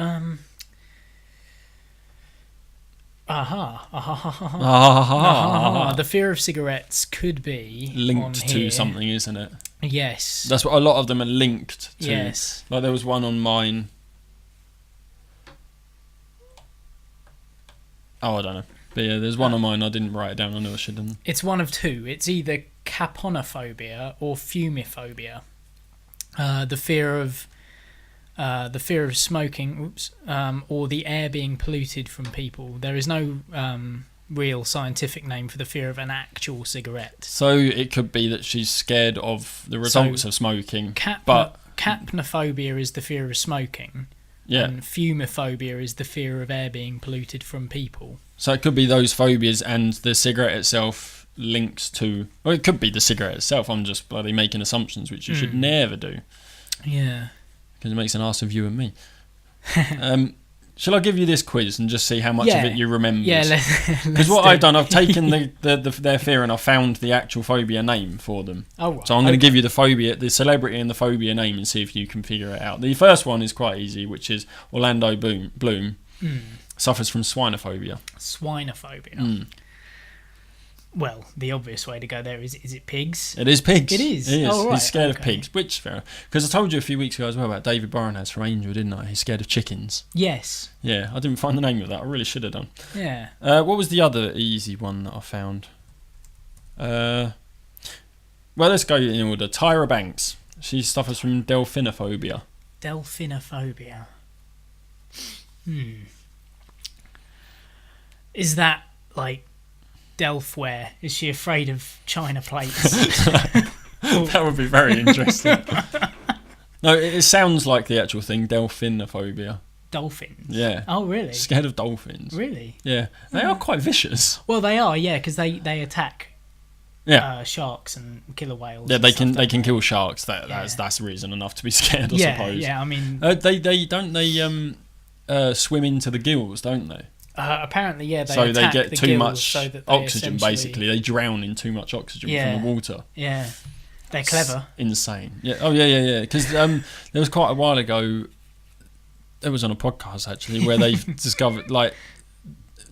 The fear of cigarettes could be linked to something, isn't it? Yes. That's what a lot of them are linked to. Yes. Like there was one on mine. Oh, I don't know. But yeah, there's one on mine. I didn't write it down. I know I should have. It's one of two. It's either caponophobia or fumophobia. The fear of smoking, or the air being polluted from people. There is no real scientific name for the fear of an actual cigarette. So it could be that she's scared of the results of smoking. Capnophobia is the fear of smoking. Yeah. And fumophobia is the fear of air being polluted from people. So it could be those phobias, and the cigarette itself links to... Well, it could be the cigarette itself. I'm just bloody making assumptions, which you should never do. Yeah. Because it makes an arse of you and me. Shall I give you this quiz and just see how much of it you remember? Yeah, because what I've done, I've taken their fear and I found the actual phobia name for them. Oh, right. So I'm going to give you the celebrity and the phobia name, and see if you can figure it out. The first one is quite easy, which is Orlando Bloom suffers from swinophobia. Swinophobia. Well, the obvious way to go there is it pigs? It is pigs. It is? He is. Oh, right. He's scared of pigs, which fair. Because I told you a few weeks ago as well about David Boreanaz from Angel, didn't I? He's scared of chickens. Yes. Yeah, I didn't find the name of that. I really should have done. Yeah. What was the other easy one that I found? Well, let's go in order. Tyra Banks. She suffers from delphinophobia. Delphinophobia. Is that like Delphware? Is she afraid of china plates? That would be very interesting. No, it sounds like the actual thing, delphinophobia. Dolphins? Yeah. Oh, really? Scared of dolphins. Really? Yeah. They are quite vicious. Well, they are, yeah, because they attack sharks and killer whales. Yeah, they can kill sharks. That's reason enough to be scared, I suppose. Yeah, I mean... they swim into the gills, don't they? Apparently, yeah. They get too much so that oxygen. Basically, they drown in too much oxygen from the water. Yeah. They're clever. Insane. Yeah. Oh yeah. Because there was quite a while ago. It was on a podcast actually where they discovered like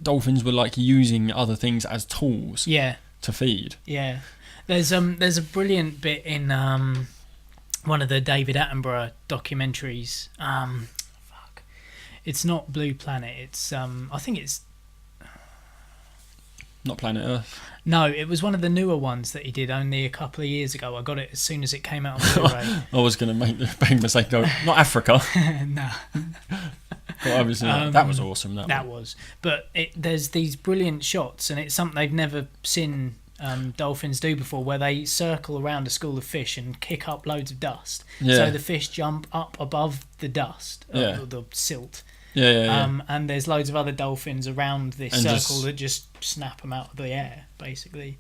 dolphins were like using other things as tools. Yeah. To feed. Yeah. There's a brilliant bit in one of the David Attenborough documentaries. It's not Blue Planet. It's I think it's not Planet Earth. No, it was one of the newer ones that he did only a couple of years ago. I got it as soon as it came out on Blu-ray. I was going to make the big mistake. Go, not Africa. No. But obviously, that was awesome. That was. But there's these brilliant shots, and it's something they've never seen dolphins do before, where they circle around a school of fish and kick up loads of dust. Yeah. So the fish jump up above the dust, the silt. Yeah. And there's loads of other dolphins around this And circle that just snap them out of the air, basically.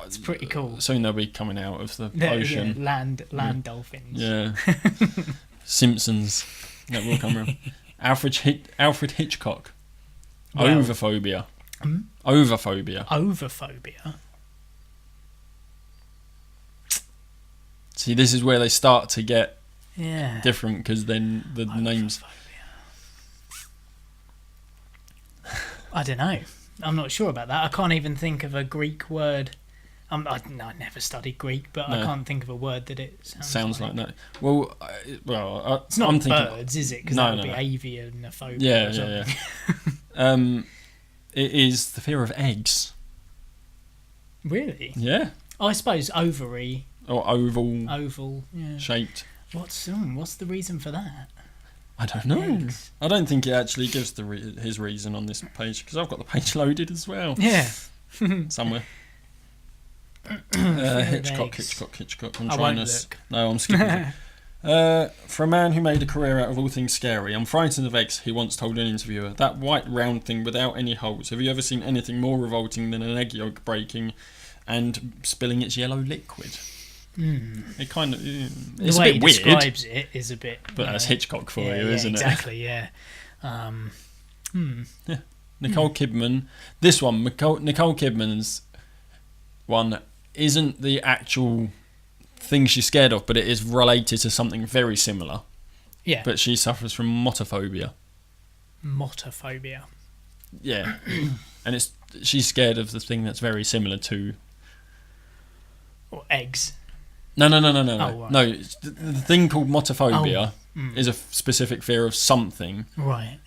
It's pretty cool. Soon they'll be coming out of the ocean. Yeah, land dolphins. Yeah. Simpsons. That will come around. Alfred Hitchcock. Well, Overphobia. Overphobia. Overphobia. See, this is where they start to get different, because then the names... I don't know. I'm not sure about that. I can't even think of a Greek word. I never studied Greek, but I can't think of a word that it sounds like that. Well, it's not I'm thinking, birds, is it? Because that would be avianophobia. Yeah. It is the fear of eggs. Really? Yeah. I suppose ovary. Or oval shaped. What's the reason for that? I don't know. Eggs. I don't think it actually gives his reason on this page, because I've got the page loaded as well. Yeah. Somewhere. Hitchcock. I'm trying to. Look. No, I'm skipping. For a man who made a career out of all things scary, I'm frightened of eggs, he once told an interviewer. That white round thing without any holes. Have you ever seen anything more revolting than an egg yolk breaking and spilling its yellow liquid? It kind of... It's the way a bit weird. He describes it is a bit... But that's Hitchcock for you, isn't exactly, it? Exactly, yeah. Nicole Kidman. This one, Nicole Kidman's one, isn't the actual thing she's scared of, but it is related to something very similar. Yeah. But she suffers from motophobia. Motophobia. Yeah. And she's scared of the thing that's very similar to... Or eggs. No. Oh, right. No, the thing called motophobia is a specific fear of something. Right.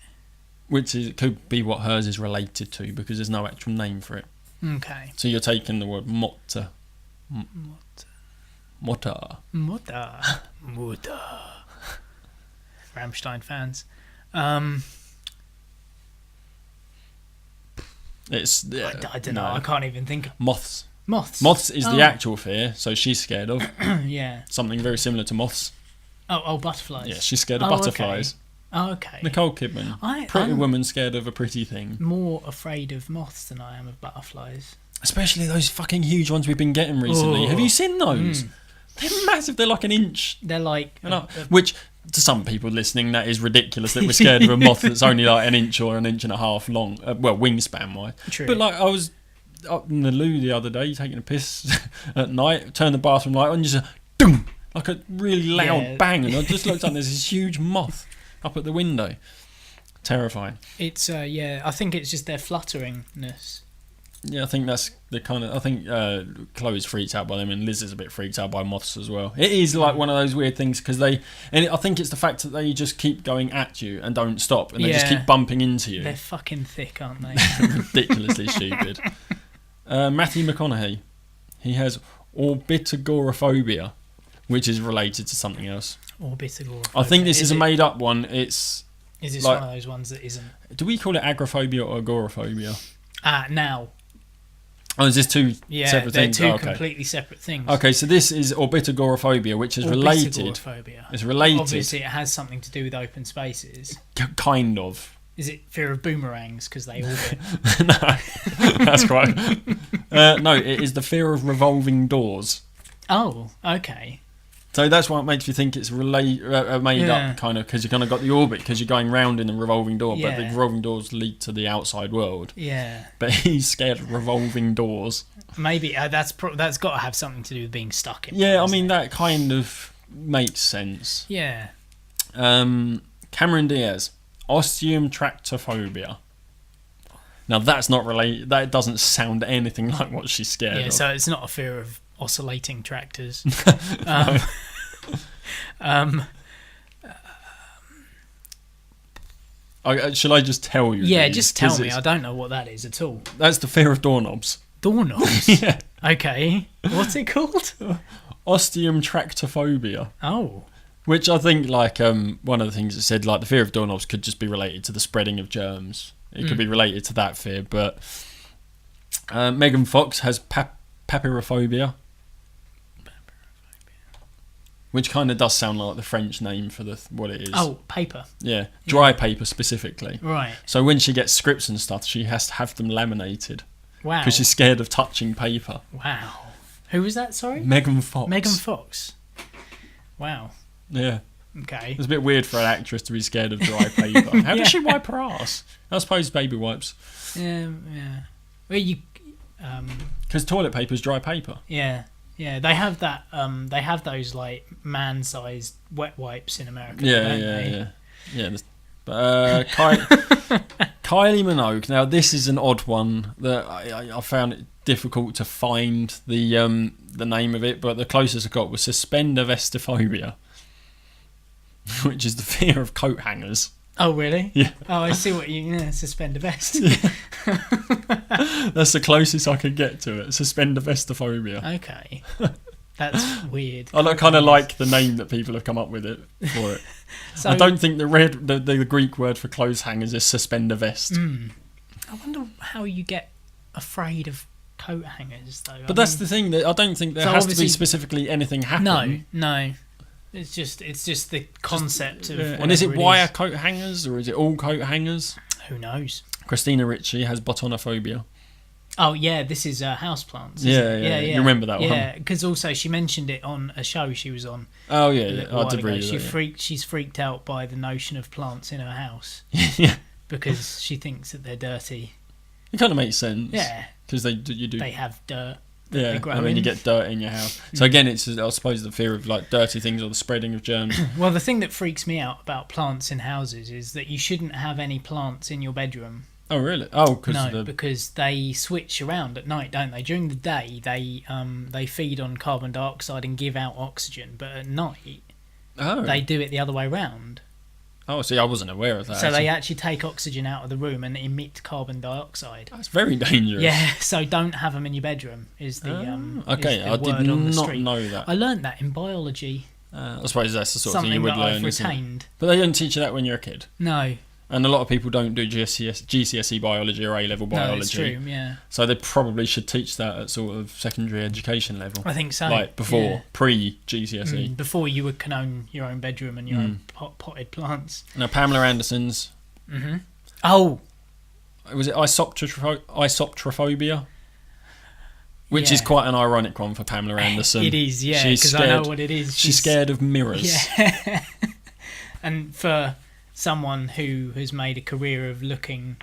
Which could be what hers is related to, because there's no actual name for it. Okay. So you're taking the word motta. Rammstein fans. It's... I don't know. I can't even think of... Moths. Moths is the actual fear, so she's scared of. Yeah. Something very similar to moths. Oh, butterflies. Yeah, she's scared of butterflies. Okay. Nicole Kidman. Pretty woman scared of a pretty thing. More afraid of moths than I am of butterflies. Especially those fucking huge ones we've been getting recently. Have you seen those? They're massive. They're like an inch. They're like... which, to some people listening, that is ridiculous that we're scared of a moth that's only like an inch or an inch and a half long. Wingspan-wise. True. But like, I was up in the loo the other day taking a piss at night, turned the bathroom light on, just doom, like a really loud bang, and I just looked up, and there's this huge moth up at the window. Terrifying. It's I think it's just their flutteringness. Yeah, I think that's the kind of... I think Chloe's freaked out by them, and Liz is a bit freaked out by moths as well. It is like one of those weird things, because I think it's the fact that they just keep going at you and don't stop, and they just keep bumping into you. They're fucking thick, aren't they? Ridiculously stupid. Matthew McConaughey. He has orbitogoraphobia, which is related to something else. Orbitogoraphobia. I think this is a made-up one. Is this like, one of those ones that isn't? Do we call it agoraphobia or agoraphobia? Now. Oh, is this two separate things? Yeah, they're two completely separate things. Okay, so this is orbitogoraphobia, which is related. It's related. Obviously, it has something to do with open spaces. Kind of. Is it fear of boomerangs because they orbit? No, that's right. No, it is the fear of revolving doors. Oh, okay. So that's why it makes me think it's made up, kind of, because you kind of got the orbit, because you're going round in a revolving door, but the revolving doors lead to the outside world. Yeah. But he's scared of revolving doors. Maybe that's got to have something to do with being stuck in. Yeah, I mean, that kind of makes sense. Yeah. Cameron Diaz, osteoarthritis. Now that's not related. That doesn't sound anything like what she's scared of. Yeah, so it's not a fear of oscillating tractors. Shall I just tell you? Yeah, these? just tell me. I don't know what that is at all. That's the fear of doorknobs. Doorknobs? Yeah. Okay. What's it called? Osteoarthritis. Oh. Which I think, like, one of the things it said, like, the fear of doorknobs could just be related to the spreading of germs. It could be related to that fear, but Megan Fox has papyrophobia, which kind of does sound like the French name for what it is. Oh, paper. Yeah, dry paper specifically. Right. So when she gets scripts and stuff, she has to have them laminated. Wow. Because she's scared of touching paper. Wow. Who was that, sorry? Megan Fox. Megan Fox. Wow. Yeah. Okay. It's a bit weird for an actress to be scared of dry paper. How does she wipe her ass? I suppose baby wipes. Yeah. Well, because toilet paper is dry paper. Yeah. They have that. They have those like man-sized wet wipes in America. Yeah. But Kylie Minogue. Now this is an odd one that I found it difficult to find the name of it, but the closest I got was suspender vestophobia. Which is the fear of coat hangers. Oh, really? Yeah. Oh, I see what you... suspend a vest. That's the closest I could get to it. Suspender vestophobia. Okay. That's weird. I kind of like the name that people have come up with it for it. So, I don't think the Greek word for clothes hangers is suspender vest. I wonder how you get afraid of coat hangers, though. But that's the thing. That I don't think there has to be specifically anything happen. No. It's just the concept of. And is it wire coat hangers or is it all coat hangers? Who knows? Christina Ricci has botonophobia. Oh yeah, this is houseplants. Yeah. You remember that one? Yeah, because also she mentioned it on a show she was on. Oh yeah. I did read that. She's freaked out by the notion of plants in her house. Yeah. Because she thinks that they're dirty. It kind of makes sense. Yeah. Because they have dirt. Yeah, I mean, you get dirt in your house. So again, it's, I suppose, the fear of like dirty things or the spreading of germs. Well, the thing that freaks me out about plants in houses is that you shouldn't have any plants in your bedroom. Oh, really? Oh, because they switch around at night, don't they? During the day, they feed on carbon dioxide and give out oxygen, but at night, they do it the other way round. Oh, see, I wasn't aware of that. So they actually take oxygen out of the room and emit carbon dioxide. That's very dangerous. Yeah, so don't have them in your bedroom. Is the okay? Is the I did not know that. I learnt that in biology. I suppose that's the sort Something of thing you would learn. I've retained. But they don't teach you that when you're a kid. No. And a lot of people don't do GCSE biology or A-level biology. No, it's true, yeah. So they probably should teach that at sort of secondary education level. I think so. Like before, pre-GCSE. Before you would own your own bedroom and your own potted plants. Now, Pamela Anderson's... Mm-hmm. Oh! Was it isoptrophobia? Which is quite an ironic one for Pamela Anderson. It is, yeah, because I know what it is. She's scared of mirrors. Yeah. And for someone who has made a career of looking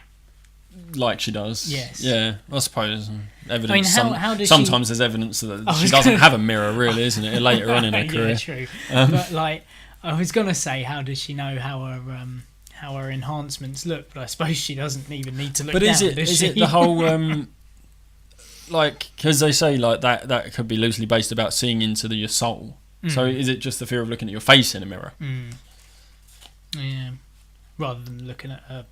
like she does. Yes. Yeah, I suppose. Evidence. I mean, how does sometimes there's evidence that she doesn't have a mirror, really, isn't it? Later on in her career. Yeah, true. But like, I was gonna say, how does she know how her enhancements look? But I suppose she doesn't even need to look. But is it the whole like, because they say like that could be loosely based about seeing into your soul. So is it just the fear of looking at your face in a mirror? Yeah, rather than looking at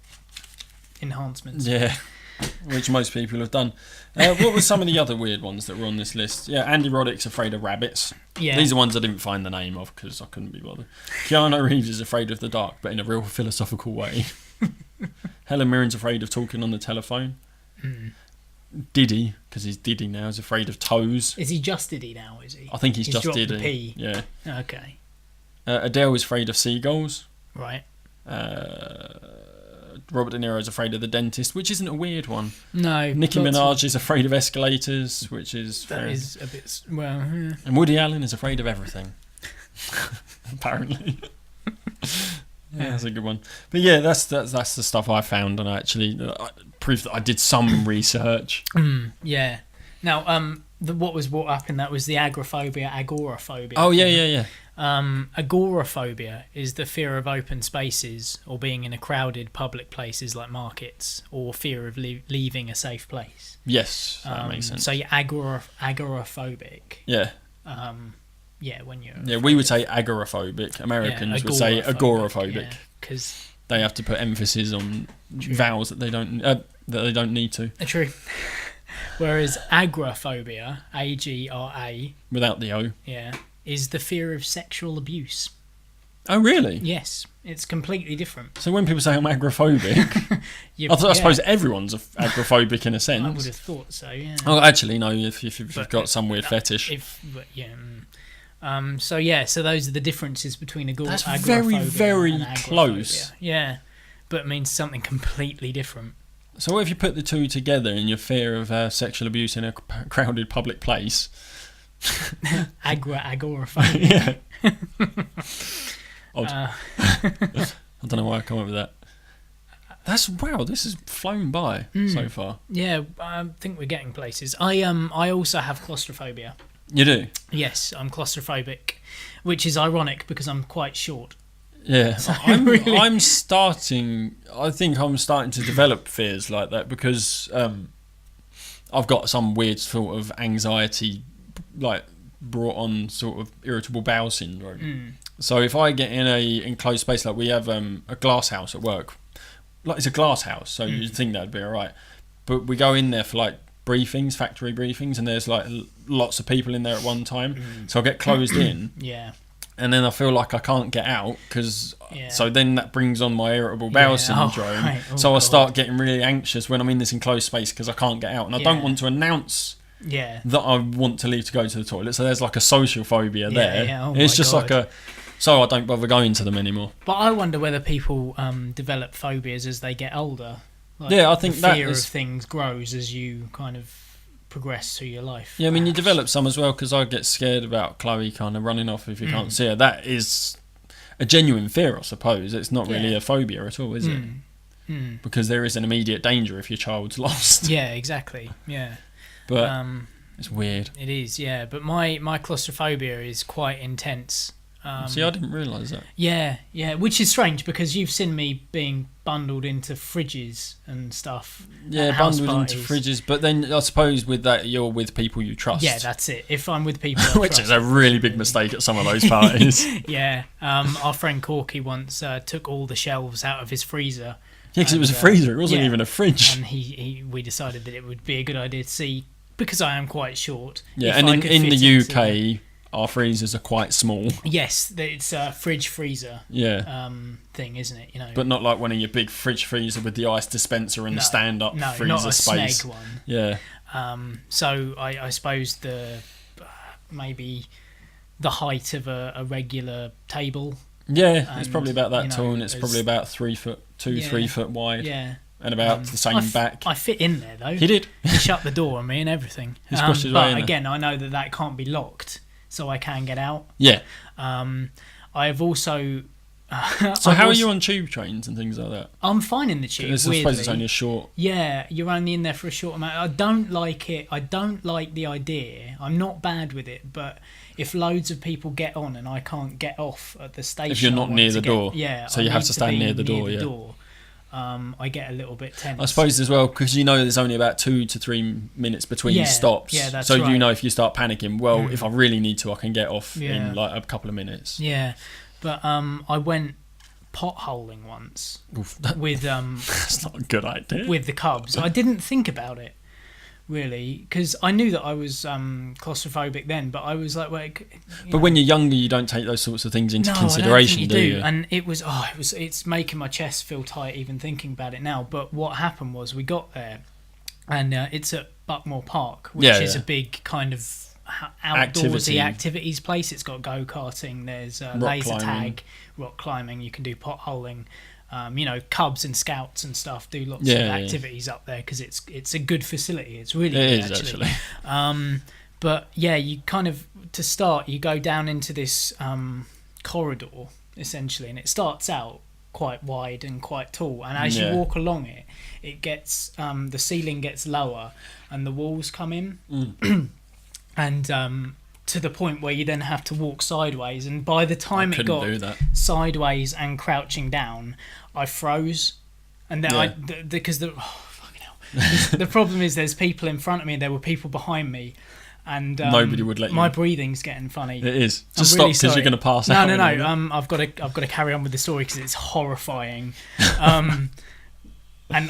enhancements. Yeah, which most people have done. What were some of the other weird ones that were on this list? Yeah, Andy Roddick's afraid of rabbits. Yeah. These are ones I didn't find the name of because I couldn't be bothered. Keanu Reeves is afraid of the dark, but in a real philosophical way. Helen Mirren's afraid of talking on the telephone. Diddy, because he's Diddy now, is afraid of toes. Is he just Diddy now, is he? I think he's just dropped Diddy. The P. Yeah. Okay. Adele is afraid of seagulls. Right. Robert De Niro's afraid of the dentist, which isn't a weird one. No. Nicki Minaj is afraid of escalators, which is... That is a bit... Well, yeah. And Woody Allen is afraid of everything. Apparently. Yeah, that's a good one. But yeah, that's the stuff I found, and I actually proved that I did some research. Yeah. Now, what was brought up in that was the agoraphobia. Oh yeah. Agoraphobia is the fear of open spaces or being in a crowded public places like markets, or fear of leaving a safe place. Yes, that makes sense. So you're agoraphobic. Yeah. Yeah, when you're... Yeah, we would say agoraphobic. Americans would say agoraphobic. Because they have to put emphasis on vowels that they don't need to. True. Whereas agoraphobia, A-G-R-A... Without the O. Yeah, is the fear of sexual abuse. Oh, really? Yes, it's completely different. So when people say I'm agoraphobic, I suppose everyone's agoraphobic in a sense. I would have thought so, yeah. Oh, actually, no, if you've got some weird fetish. So those are the differences between That's agoraphobia very and close. Yeah, but it means something completely different. So what if you put the two together in your fear of sexual abuse in a crowded public place? Agoraphobia. Yeah. I don't know why I come up with that. This has flown by so far. Yeah, I think we're getting places. I also have claustrophobia. You do? Yes, I'm claustrophobic, which is ironic because I'm quite short. Yeah, So I think I'm starting to develop fears like that because I've got some weird sort of anxiety, like brought on sort of irritable bowel syndrome. So if I get in a enclosed space, like we have a glass house at work, like it's a glass house, so you'd think that'd be all right, but we go in there for like briefings, factory briefings, and there's like lots of people in there at one time, so I get closed in. Yeah. And then I feel like I can't get out so then that brings on my irritable bowel syndrome. So I start getting really anxious when I'm in this enclosed space because I can't get out, and I don't want to announce that I want to leave to go to the toilet. So there's like a social phobia there. Yeah. It's just like so I don't bother going to them anymore. But I wonder whether people develop phobias as they get older. Like I think the that fear of things grows as you kind of progress through your life. Yeah, I mean, you develop some as well, because I get scared about Chloe kind of running off if you can't see her. That is a genuine fear, I suppose. It's not really a phobia at all, is it? Because there is an immediate danger if your child's lost. Yeah, exactly. Yeah. But it's weird. It is, yeah. But my claustrophobia is quite intense. See, I didn't realise that. Yeah, which is strange because you've seen me being bundled into fridges and stuff. Yeah, bundled into fridges, but then I suppose with that you're with people you trust. Yeah, that's it. If I'm with people I which trust, is a really big mistake at some of those parties. Yeah, our friend Corky once took all the shelves out of his freezer. Yeah, because it was a freezer, it wasn't even a fridge. And we decided that it would be a good idea to see, because I am quite short. Yeah, and in the UK... our freezers are quite small. Yes, it's a fridge freezer thing, isn't it? But not like one of your big fridge freezer with the ice dispenser and the stand-up freezer not a space. sneg one. Yeah. So I suppose maybe the height of a regular table. Yeah, it's probably about that tall, and it's probably about 3 foot, 3 foot wide. Yeah. And about the same back. I fit in there though. He did. He shut the door on me and everything. He squashed his way in there. Again, I know that can't be locked, so I can get out. Yeah. I've also... so how are you on tube trains and things like that? I'm fine in the tube, I suppose it's only a short... Yeah, you're only in there for a short amount. I don't like it. I don't like the idea. I'm not bad with it, but if loads of people get on and I can't get off at the station... If you're not near the door. Yeah. So you have to stand near the door, I get a little bit tense. I suppose as well, because there's only about 2 to 3 minutes between stops. Yeah, that's so right. if you start panicking, if I really need to, I can get off in like a couple of minutes. Yeah, but I went potholing once with that's not a good idea. With the Cubs. I didn't think about it really, because I knew that I was claustrophobic then, but I was like, but when you're younger, you don't take those sorts of things into consideration, do you? And it's making my chest feel tight even thinking about it now. But what happened was we got there, and it's at Buckmore Park, which is a big kind of outdoorsy activities place. It's got go-karting, there's laser tag, rock climbing, you can do potholing. Cubs and scouts and stuff do lots of activities up there because it's a good facility. It's really good, actually. But yeah, you kind of, to start, you go down into this corridor essentially, and it starts out quite wide and quite tall, and as you walk along it, it gets the ceiling gets lower and the walls come in, and to the point where you then have to walk sideways. And by the time it got sideways and crouching down, I froze, and then because the problem is there's people in front of me and there were people behind me, and nobody would let you. My breathing's getting funny. It is. Just stop, because you're going to pass out. No. I've got to carry on with the story because it's horrifying. And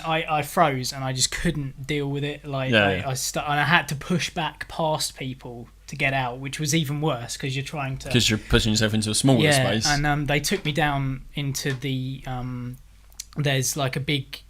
I froze and I just couldn't deal with it. And I had to push back past people to get out, which was even worse because you're trying to. Because you're pushing yourself into a smaller space. And they took me down into the. There's like a big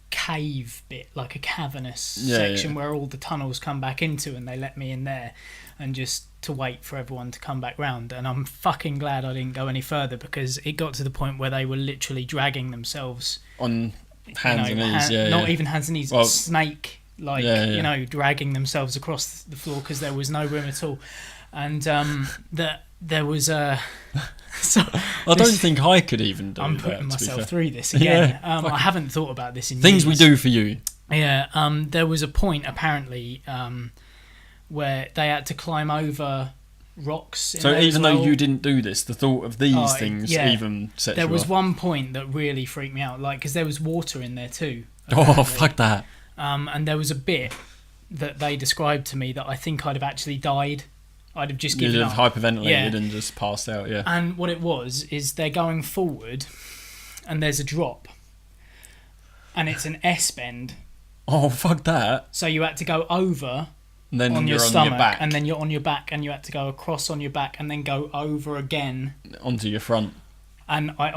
cave bit, like a cavernous section where all the tunnels come back into, and they let me in there and just to wait for everyone to come back round. And I'm fucking glad I didn't go any further, because it got to the point where they were literally dragging themselves on hands and knees, not even hands and knees, snake dragging themselves across the floor because there was no room at all. And there was a I don't think I could even do that. I'm putting myself through this again. I haven't thought about this in things years. We do for you. There was a point apparently where they had to climb over rocks. So even though you didn't do this, the thought of these things even set you off. There was one point that really freaked me out, like, because there was water in there too. Oh, fuck that. And there was a bit that they described to me that I think I'd have actually died. I'd have just given up. You'd have hyperventilated and just passed out, And what it was is they're going forward and there's a drop. And it's an S-bend. Oh, fuck that. So you had to go over and then on you're your stomach, on your back. and then you're on your back, and you had to go across on your back and then go over again. Onto your front. And I'd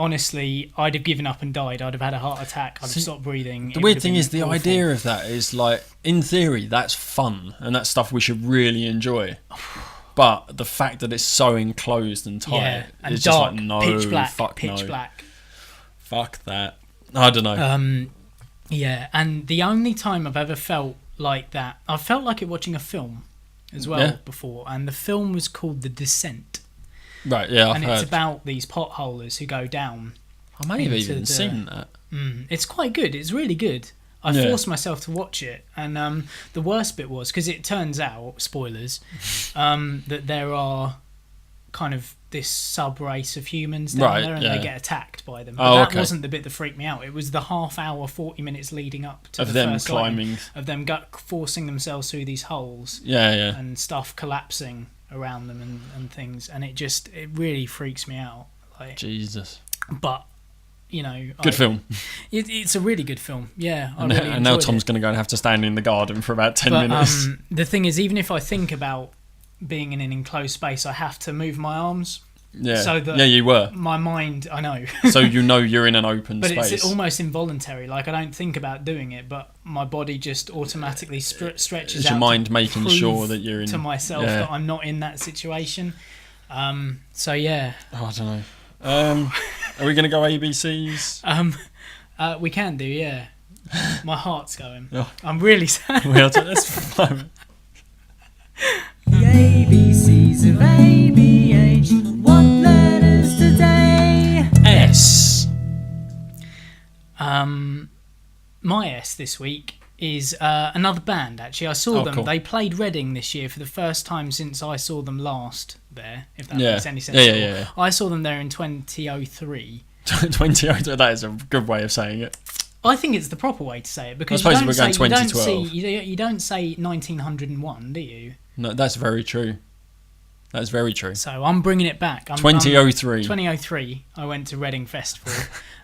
have given up and died. I'd have had a heart attack. I'd have stopped breathing. The weird thing is, the idea of that is, like, in theory, that's fun, and that's stuff we should really enjoy. But the fact that it's so enclosed and tight, and it's dark, just like, no, pitch black, fuck no. black. Fuck that. I don't know. And the only time I've ever felt like that, I felt like it watching a film as well before, and the film was called The Descent. Right, I've heard. It's about these potholers who go down. I may have even seen that. It's quite good. It's really good. I forced myself to watch it, and the worst bit was, because it turns out, spoilers, that there are kind of this sub-race of humans down there, and they get attacked by them. But that wasn't the bit that freaked me out. It was the half hour, 40 minutes leading up to the them first climbing, of them forcing themselves through these holes, and stuff collapsing around them and things, and it really freaks me out. Like, Jesus. But good film. It's a really good film. And now Tom's going to go and have to stand in the garden for about 10 minutes. The thing is, even if I think about being in an enclosed space, I have to move my arms. So that you were. My mind, I know. So you're in an open space. But it's almost involuntary. Like, I don't think about doing it, but my body just automatically stretches out. Is your mind making sure that you're in... to myself that I'm not in that situation. Oh, I don't know. Are we going to go ABCs? We can do, My heart's going. I'm really sad. That's fine. The ABCs of ABH. What letters today? S. My S this week is another band, actually. I saw them. Cool. They played Reading this year for the first time since I saw them last there, if that makes any sense at all. I saw them there in 2003. 2003, that is a good way of saying it. I think it's the proper way to say it, because I suppose we're going 2012. You don't say 1901, do you? No, that's very true. That's very true. So I'm bringing it back. 2003. 2003, I went to Reading Festival,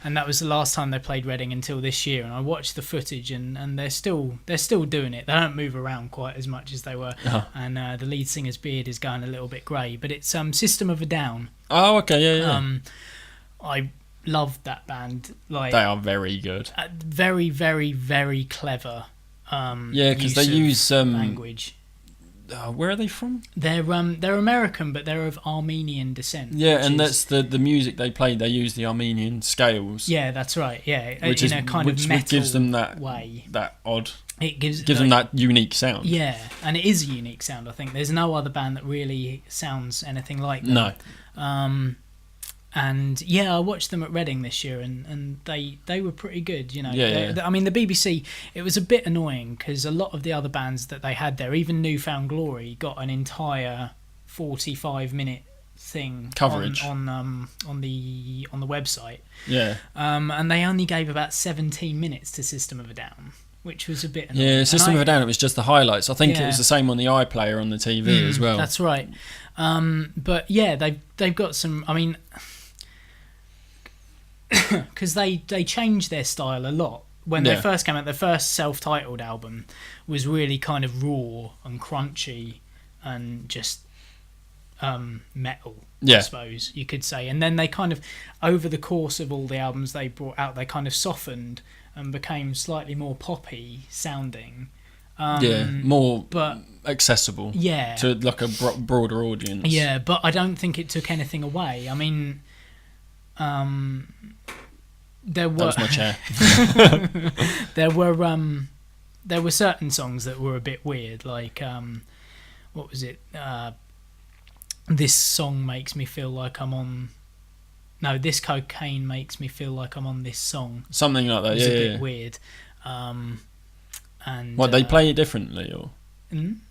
and that was the last time they played Reading until this year. And I watched the footage, and they're still doing it. They don't move around quite as much as they were, and the lead singer's beard is going a little bit grey. But it's System of a Down. Oh, okay, yeah. I loved that band. Like, they are very good. Very, very, very clever. Because they use language. where are they from? They're American, but they're of Armenian descent. Yeah, which and is- that's the music they played. They use the Armenian scales. Yeah, that's right. Yeah, which in is a kind of which metal gives them that way. that odd. It gives Them that unique sound. Yeah, and it is a unique sound. I think there's no other band that really sounds anything like that. No. And yeah, I watched them at Reading this year, and they were pretty good. You know, Yeah. I mean, the BBC. It was a bit annoying because a lot of the other bands that they had there, even Newfound Glory, got an entire 45-minute thing coverage on the website. Yeah. And they only gave about 17 minutes to System of a Down, which was a bit annoying. Yeah, System of a Down, it was just the highlights. I think it Yeah. was the same on the iPlayer on the TV as well. That's right. But yeah, they've got some. I mean, because they changed their style a lot when they first came out. Their first self-titled album was really kind of raw and crunchy and just metal. I suppose you could say. And then they kind of, over the course of all the albums they brought out, they kind of softened and became slightly more poppy sounding. More but accessible. Yeah, to like a broader audience. Yeah, but I don't think it took anything away. I mean, there were. That was my chair. There were certain songs that were a bit weird, like what was it? This song makes me feel like I'm on. No, this cocaine makes me feel like I'm on this song. Something like that. It was yeah, a bit yeah. weird. And what, they play it differently, or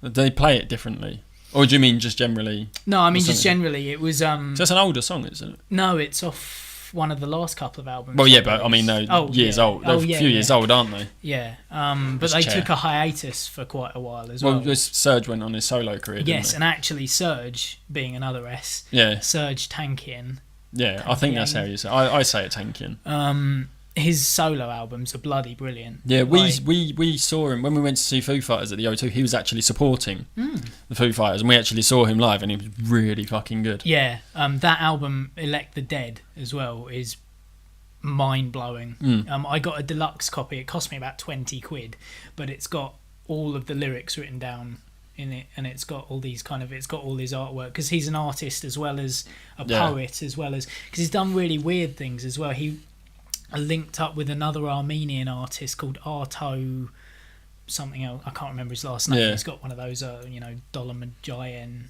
they play it differently, or do you mean just generally? No, I mean just generally. It was. So it's an older song, isn't it? No, it's off one of the last couple of albums. Well, yeah, but I mean, years old. They're a few years old, aren't they? Yeah, but they took a hiatus for quite a while as well. Well, Serge went on his solo career. Yes, didn't and actually Serge, being another S. Yeah. Serge Tankian. Yeah, I think that's how you say it. I say it Tankian. His solo albums are bloody brilliant. Yeah, we saw him when we went to see Foo Fighters at the O2. He was actually supporting the Foo Fighters, and we actually saw him live, and he was really fucking good. Yeah, that album, Elect the Dead, as well, is mind-blowing. I got a deluxe copy. It cost me about 20 quid, but it's got all of the lyrics written down in it, and it's got all these it's got all his artwork, because he's an artist as well as a poet, as well as, because he's done really weird things as well. He linked up with another Armenian artist called Arto something else. I can't remember his last name. He's got one of those Dolamajayan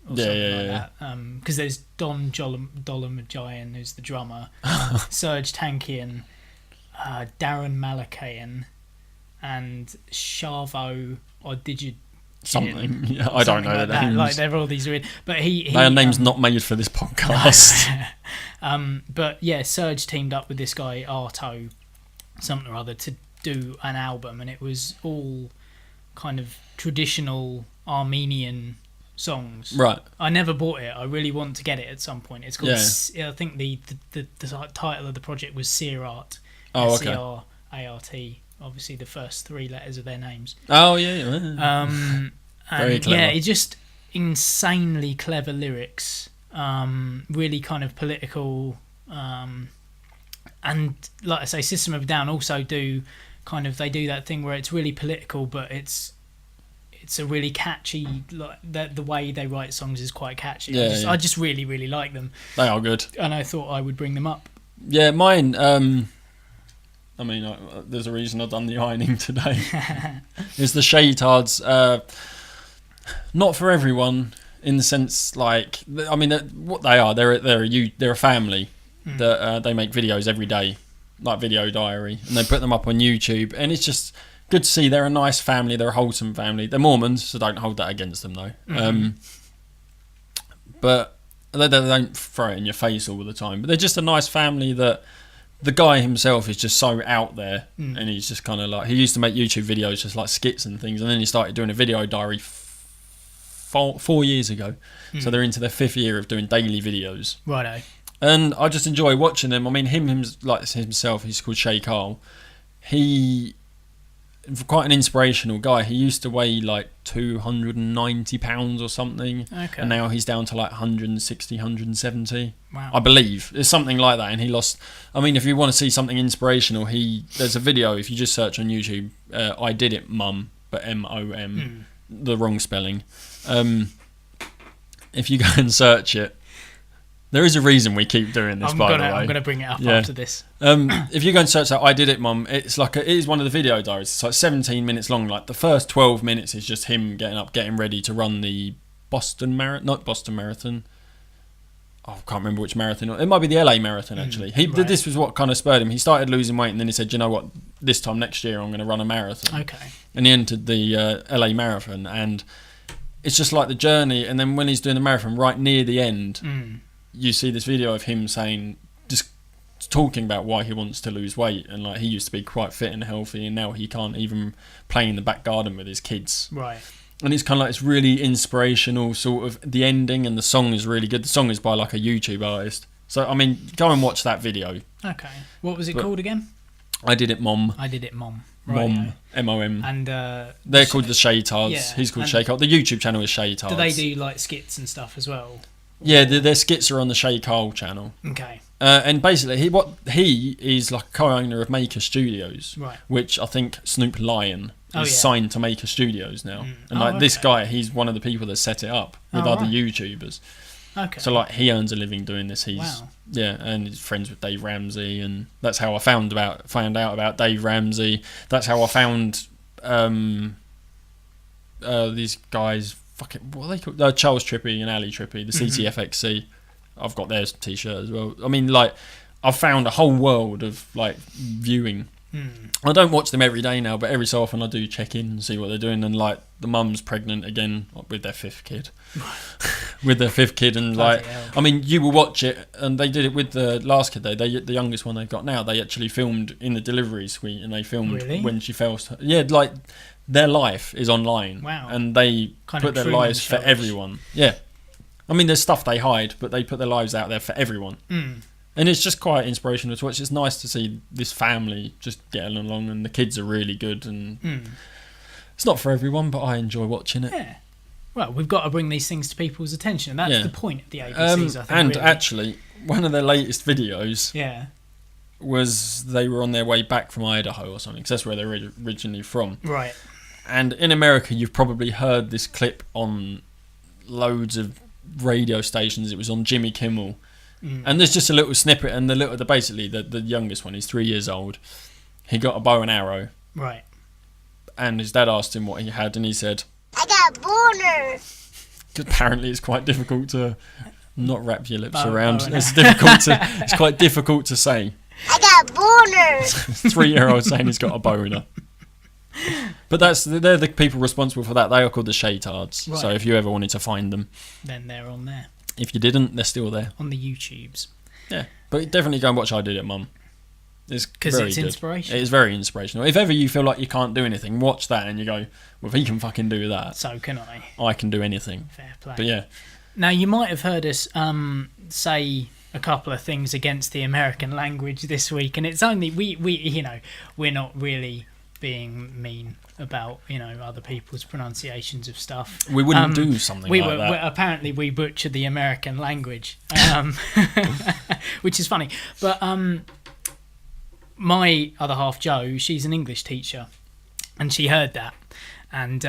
or something like that, because there's Don Dolamajayan, who's the drummer, Serge Tankian, Darren Malakayan, and Shavo or Digid something. Yeah, I don't know the names. Like, they're all these weird, but their name's not made for this podcast. But yeah, Serge teamed up with this guy Arto something or other to do an album, and it was all kind of traditional Armenian songs. Right. I never bought it. I really want to get it at some point. It's called. I think the title of the project was Seart. Oh, okay. Seart. Obviously, the first three letters of their names. Oh yeah. Very clever. Yeah, it's just insanely clever lyrics. Really kind of political. And like I say, System of a Down also do that thing where it's really political, but it's a really catchy. Like the way they write songs is quite catchy. I just really, really like them. They are good, and I thought I would bring them up. Yeah, mine. I mean, there's a reason I've done the ironing today. It's the Shaytards. Not for everyone, in the sense, like, I mean, what they are, they're a family that they make videos every day, like Video Diary, and they put them up on YouTube, and it's just good to see. They're a nice family. They're a wholesome family. They're Mormons, so don't hold that against them, though. But they don't throw it in your face all the time. But they're just a nice family that. The guy himself is just so out there, and he's just kind of like, he used to make YouTube videos, just like skits and things, and then he started doing a Video Diary 4 years ago. So they're into their 5th year of doing daily videos. Righto. And I just enjoy watching them. I mean, himself, he's called Shay Carl. He quite an inspirational guy. He used to weigh like 290 pounds or something, and now he's down to like 160, 170. Wow. I believe it's something like that. And he lost. I mean, if you want to see something inspirational, there's a video. If you just search on YouTube, I Did It Mum, but MOM, the wrong spelling. If you go and search it, there is a reason we keep doing this. I'm by the way, I'm gonna bring it up after this. If you go and search that, I Did It, Mum. It's like it is one of the video diaries. It's like 17 minutes long. Like the first 12 minutes is just him getting up, getting ready to run the Boston Marathon, not Boston Marathon. Oh, I can't remember which marathon. It might be the LA Marathon actually. This was what kind of spurred him. He started losing weight, and then he said, "You know what? This time next year, I'm going to run a marathon." Okay. And he entered the LA Marathon, and it's just like the journey. And then when he's doing the marathon, right near the end, you see this video of him saying, just talking about why he wants to lose weight, and like he used to be quite fit and healthy, and now he can't even play in the back garden with his kids. Right. And it's kind of like, it's really inspirational, sort of. The ending and the song is really good. The song is by like a YouTube artist. So, I mean, go and watch that video. Okay. What was it called again? I Did It, Mom. I Did It, Mom. Mom. M-O-M. And they're called the Shaytards. Yeah, He's called and Shaytards. The YouTube channel is Shaytards. do they do like skits and stuff as well? Yeah, their skits are on the Shay Carl channel. Okay. And basically, he is like co-owner of Maker Studios, Right. which I think Snoop Lion is signed to Maker Studios now. And like this guy, he's one of the people that set it up with other YouTubers. Okay. So like he earns a living doing this. He's and he's friends with Dave Ramsey, and that's how I found out about Dave Ramsey. That's how I found these guys. What are they called? Charles Trippy and Ali Trippy, the CTFXC. I've got their t-shirt as well. I mean, like, I've found a whole world of like viewing. I don't watch them every day now, but every so often I do check in and see what they're doing. And like, the mum's pregnant again with their fifth kid, and like, I mean, you will watch it, and they did it with the last kid. The youngest one they've got now, they actually filmed in the delivery suite, and they filmed when she fell. Yeah, like their life is online. Wow. And they Kind put of their Truman lives for Show-ish. everyone. Yeah. I mean, there's stuff they hide, but they put their lives out there for everyone. And it's just quite inspirational to watch. It's nice to see this family just getting along, and the kids are really good. And it's not for everyone, but I enjoy watching it. Yeah. Well, we've got to bring these things to people's attention, and that's the point of the ABCs, I think. And really. actually, one of their latest videos Yeah. was they were on their way back from Idaho or something, 'cause that's where they're originally from. Right. And in America, you've probably heard this clip on loads of radio stations. It was on Jimmy Kimmel. And there's just a little snippet, and basically the youngest one, he's 3 years old. He got a bow and arrow, Right. and his dad asked him what he had, and he said, I got boners. 'cause apparently it's quite difficult to not wrap your lips Bow around. and It's quite difficult to say. I got boners. 3-year-old saying he's got a boner. But they're the people responsible for that. They are called the Shaytards. Right. So if you ever wanted to find them, Then they're on there. if you didn't, they're still there. On the YouTubes. Yeah, but definitely go and watch I Did It, Mum. It's 'Cause very it's good. inspirational. It is very inspirational. If ever you feel like you can't do anything, watch that and you go, well, if he can fucking do that, So can I. I can do anything. Fair play. But yeah, Now, you might have heard us say a couple of things against the American language this week, and it's only we we're not really being mean about other people's pronunciations of stuff. we wouldn't do something like that. Apparently we butchered the American language, which is funny. But my other half, Jo, she's an English teacher, and she heard that, and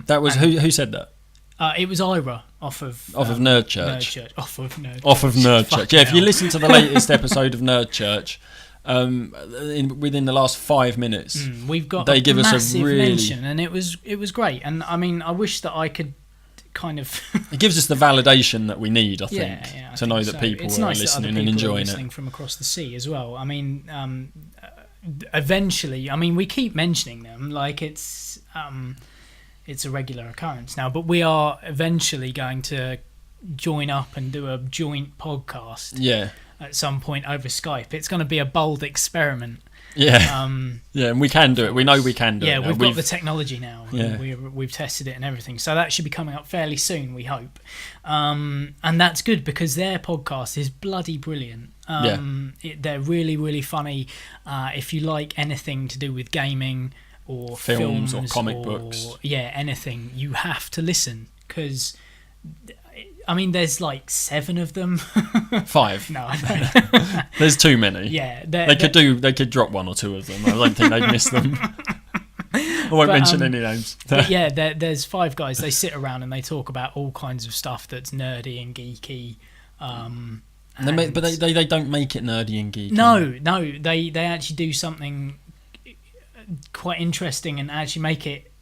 That was who said that? it was Ira off of Nerd Church. Off of Nerd Church. Fucking Yeah, if you hell. listen to the latest episode of Nerd Church, within the last 5 minutes, we've got they a give us massive a really. mention, and it was great. And I mean, I wish that I could kind of It gives us the validation that we need, I think, I to think know that so. people It's are nice that other listening and people are enjoying listening it. from across the sea as well. I mean, eventually, I mean, we keep mentioning them like it's a regular occurrence now, but we are eventually going to join up and do a joint podcast Yeah, at some point over Skype. It's going to be a bold experiment. yeah, yeah, and we can do it. We know we can do it. Yeah, now. we've got the technology now. Yeah. We've tested it and everything. So that should be coming up fairly soon, we hope. And that's good because their podcast is bloody brilliant. They're really, really funny. If you like anything to do with gaming or Films or comic or, books. Yeah, anything, you have to listen because, I mean, there's like 7 of them. 5. No, I don't. There's too many. Yeah. They could drop 1 or 2 of them. I don't think they'd miss them. I won't mention any names. But yeah, there's 5 guys. They sit around and they talk about all kinds of stuff that's nerdy and geeky. But they don't make it nerdy and geeky. No, they actually do something quite interesting and actually make it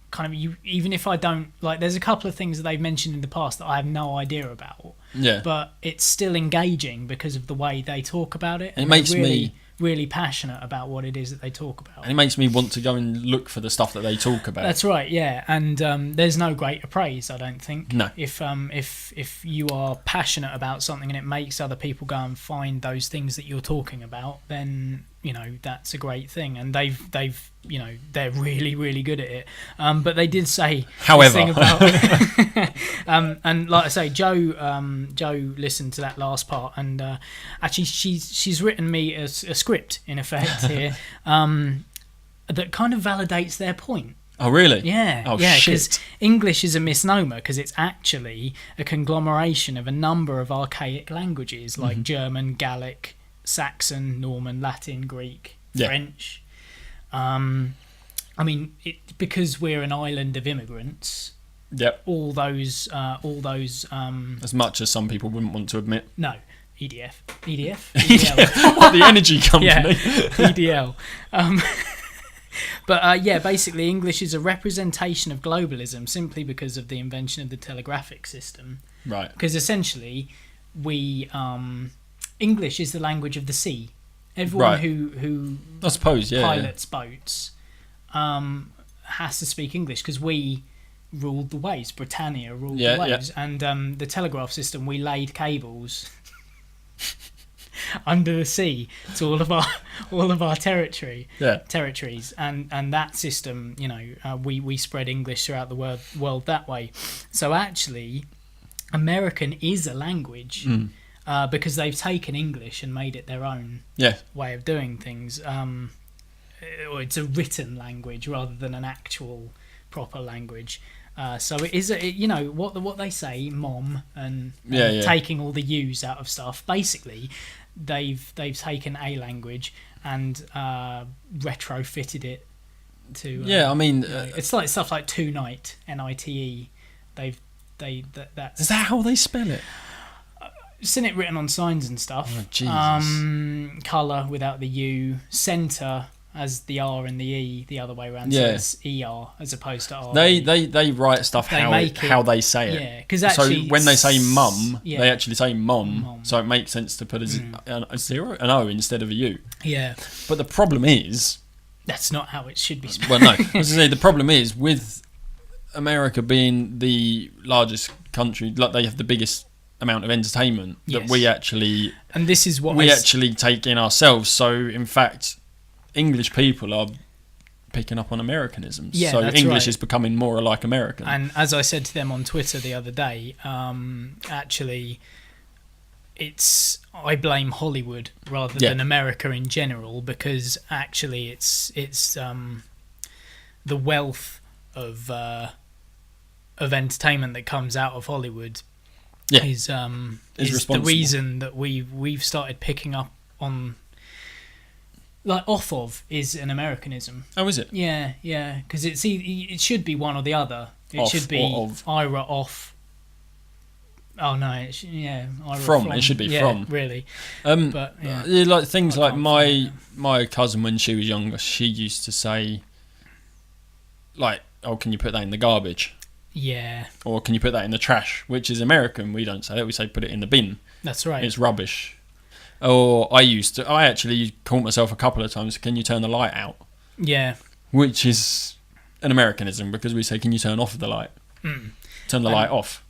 kind of even if I don't like. There's a couple of things that they've mentioned in the past that I have no idea about. Yeah, but it's still engaging because of the way they talk about it. And it makes me really passionate about what it is that they talk about. And it makes me want to go and look for the stuff that they talk about. That's right, yeah. And there's no greater praise, I don't think. No. If you are passionate about something and it makes other people go and find those things that you're talking about, then that's a great thing. And they've they're really, really good at it. But they did say, however, this thing about and like I say, Joe listened to that last part, and actually she's written me a script in effect here that kind of validates their point. Oh really? Yeah. Oh yeah, shit. because English is a misnomer because it's actually a conglomeration of a number of archaic languages like German, Gallic, Saxon, Norman, Latin, Greek, French. I mean, because we're an island of immigrants. Yep. All those. As much as some people wouldn't want to admit. No, EDF. The energy company. Yeah, EDL. But basically, English is a representation of globalism simply because of the invention of the telegraphic system. Right. Because essentially, English is the language of the sea. Everyone who I suppose, pilots boats has to speak English because we ruled the waves. Britannia ruled the waves, and the telegraph system. We laid cables under the sea to all of our territories, and that system, we spread English throughout the world that way. So actually, American is a language. Because they've taken English and made it their own way of doing things. Or it's a written language rather than an actual proper language. So it is, what they say, mom, and taking all the U's out of stuff. Basically, they've taken a language and retrofitted it to. It's like stuff like tonight, NITE. That's. Is that how they spell it? Seen it written on signs and stuff. Oh, Jesus. Colour without the U. Centre as the R and the E the other way around. So it's ER as opposed to R. They write stuff how they say it. Yeah, because actually, so when they say mum, they actually say mom. So it makes sense to put a zero, an O instead of a U. Yeah. But the problem is that's not how it should be spelled. Well, no. As I say, the problem is with America being the largest country, like they have the biggest amount of entertainment that we actually, and this is what we actually take in ourselves. So in fact, English people are picking up on Americanisms. Yeah, so that's English right. is becoming more like American. And as I said to them on Twitter the other day, actually, I blame Hollywood rather than America in general, because actually it's the wealth of entertainment that comes out of Hollywood is the reason that we've started picking up on, like, off of is an Americanism. Oh, is it? Yeah, because it should be one or the other. It should be IRA off. Oh no, IRA from. It should be from. Really. But like things like my cousin, when she was younger, she used to say, like, "Oh, can you put that in the garbage?" Yeah. Or can you put that in the trash? Which is American. We don't say that. We say put it in the bin. That's right. It's rubbish. Or I actually caught myself a couple of times, can you turn the light out? Yeah. Which is an Americanism, because we say, can you turn off the light? Turn the light off.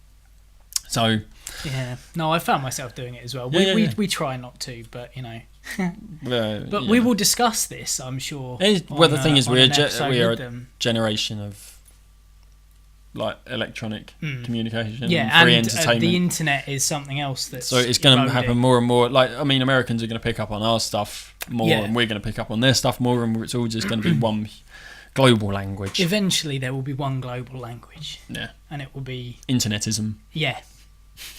So. Yeah. No, I found myself doing it as well. We try not to, but But we will discuss this, I'm sure. The thing is, we are a generation of, like, electronic communication, and free entertainment. The internet is something else that's so it's going to happen more and more. Like, I mean, Americans are going to pick up on our stuff more, and we're going to pick up on their stuff more, and it's all just going to be one global language. Eventually, there will be one global language. Yeah, and it will be internetism. Yeah,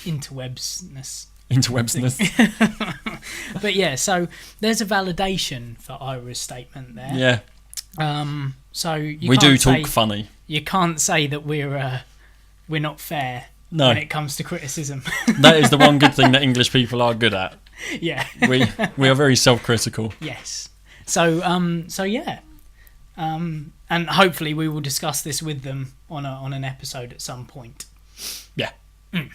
interwebsness. Interwebsness. But yeah, so there's a validation for Ira's statement there. Yeah. So we do talk funny. You can't say that we're not fair when it comes to criticism. That is the one good thing that English people are good at. Yeah. We are very self-critical. Yes. So yeah. And hopefully we will discuss this with them on an episode at some point. Yeah. In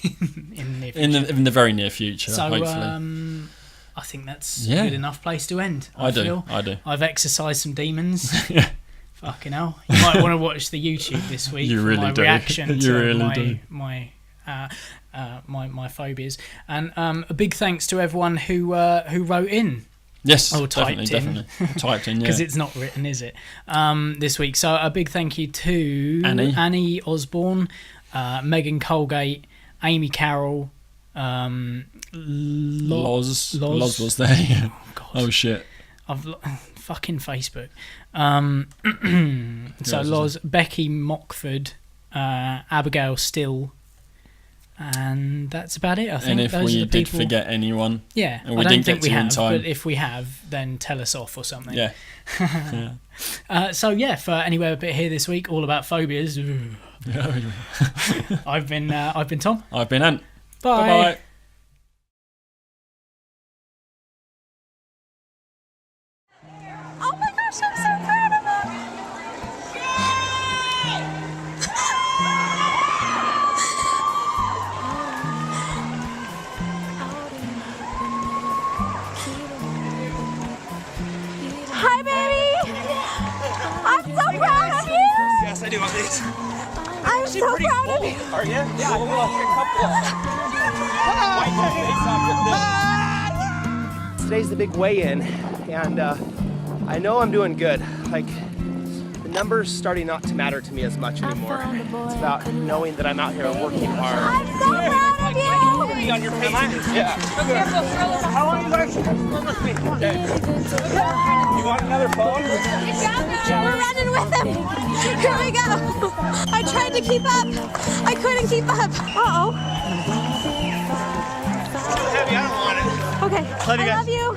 the near future. In the very near future, so, hopefully. I think that's a good enough place to end. I do. I've exercised some demons. Fucking hell. You might want to watch the YouTube this week for my reaction to my phobias. And a big thanks to everyone who wrote in. Yes, or typed definitely. Typed in, yeah. Because it's not written, is it? This week. So a big thank you to Annie Osborne, Megan Colgate, Amy Carroll, Loz was there. Oh shit. Fucking Facebook. So Loz, Becky Mockford, Abigail Still, and that's about it. I think. And if we did forget anyone, and we didn't get to in time, but if we have, then tell us off or something. Yeah. So for Anywhere But Here this week, all about phobias. I've been Tom. I've been Ant. Bye. Bye. Oh my gosh, I'm so proud of him! Hi, baby! I'm so proud of you! Yes, I do on these. I'm so proud of you! Are you? Yeah, we'll walk a couple. Today's the big weigh-in, and I know I'm doing good. Like, the numbers starting not to matter to me as much anymore. It's about knowing that I'm out here working hard. I'm so proud of you! Be on your feet. Yeah. How long are you guys with me? Okay. You want another phone? We're running with him. Here we go. I tried to keep up. I couldn't keep up. Uh-oh. Heavy, I don't want it. Okay. Love you guys. I love you.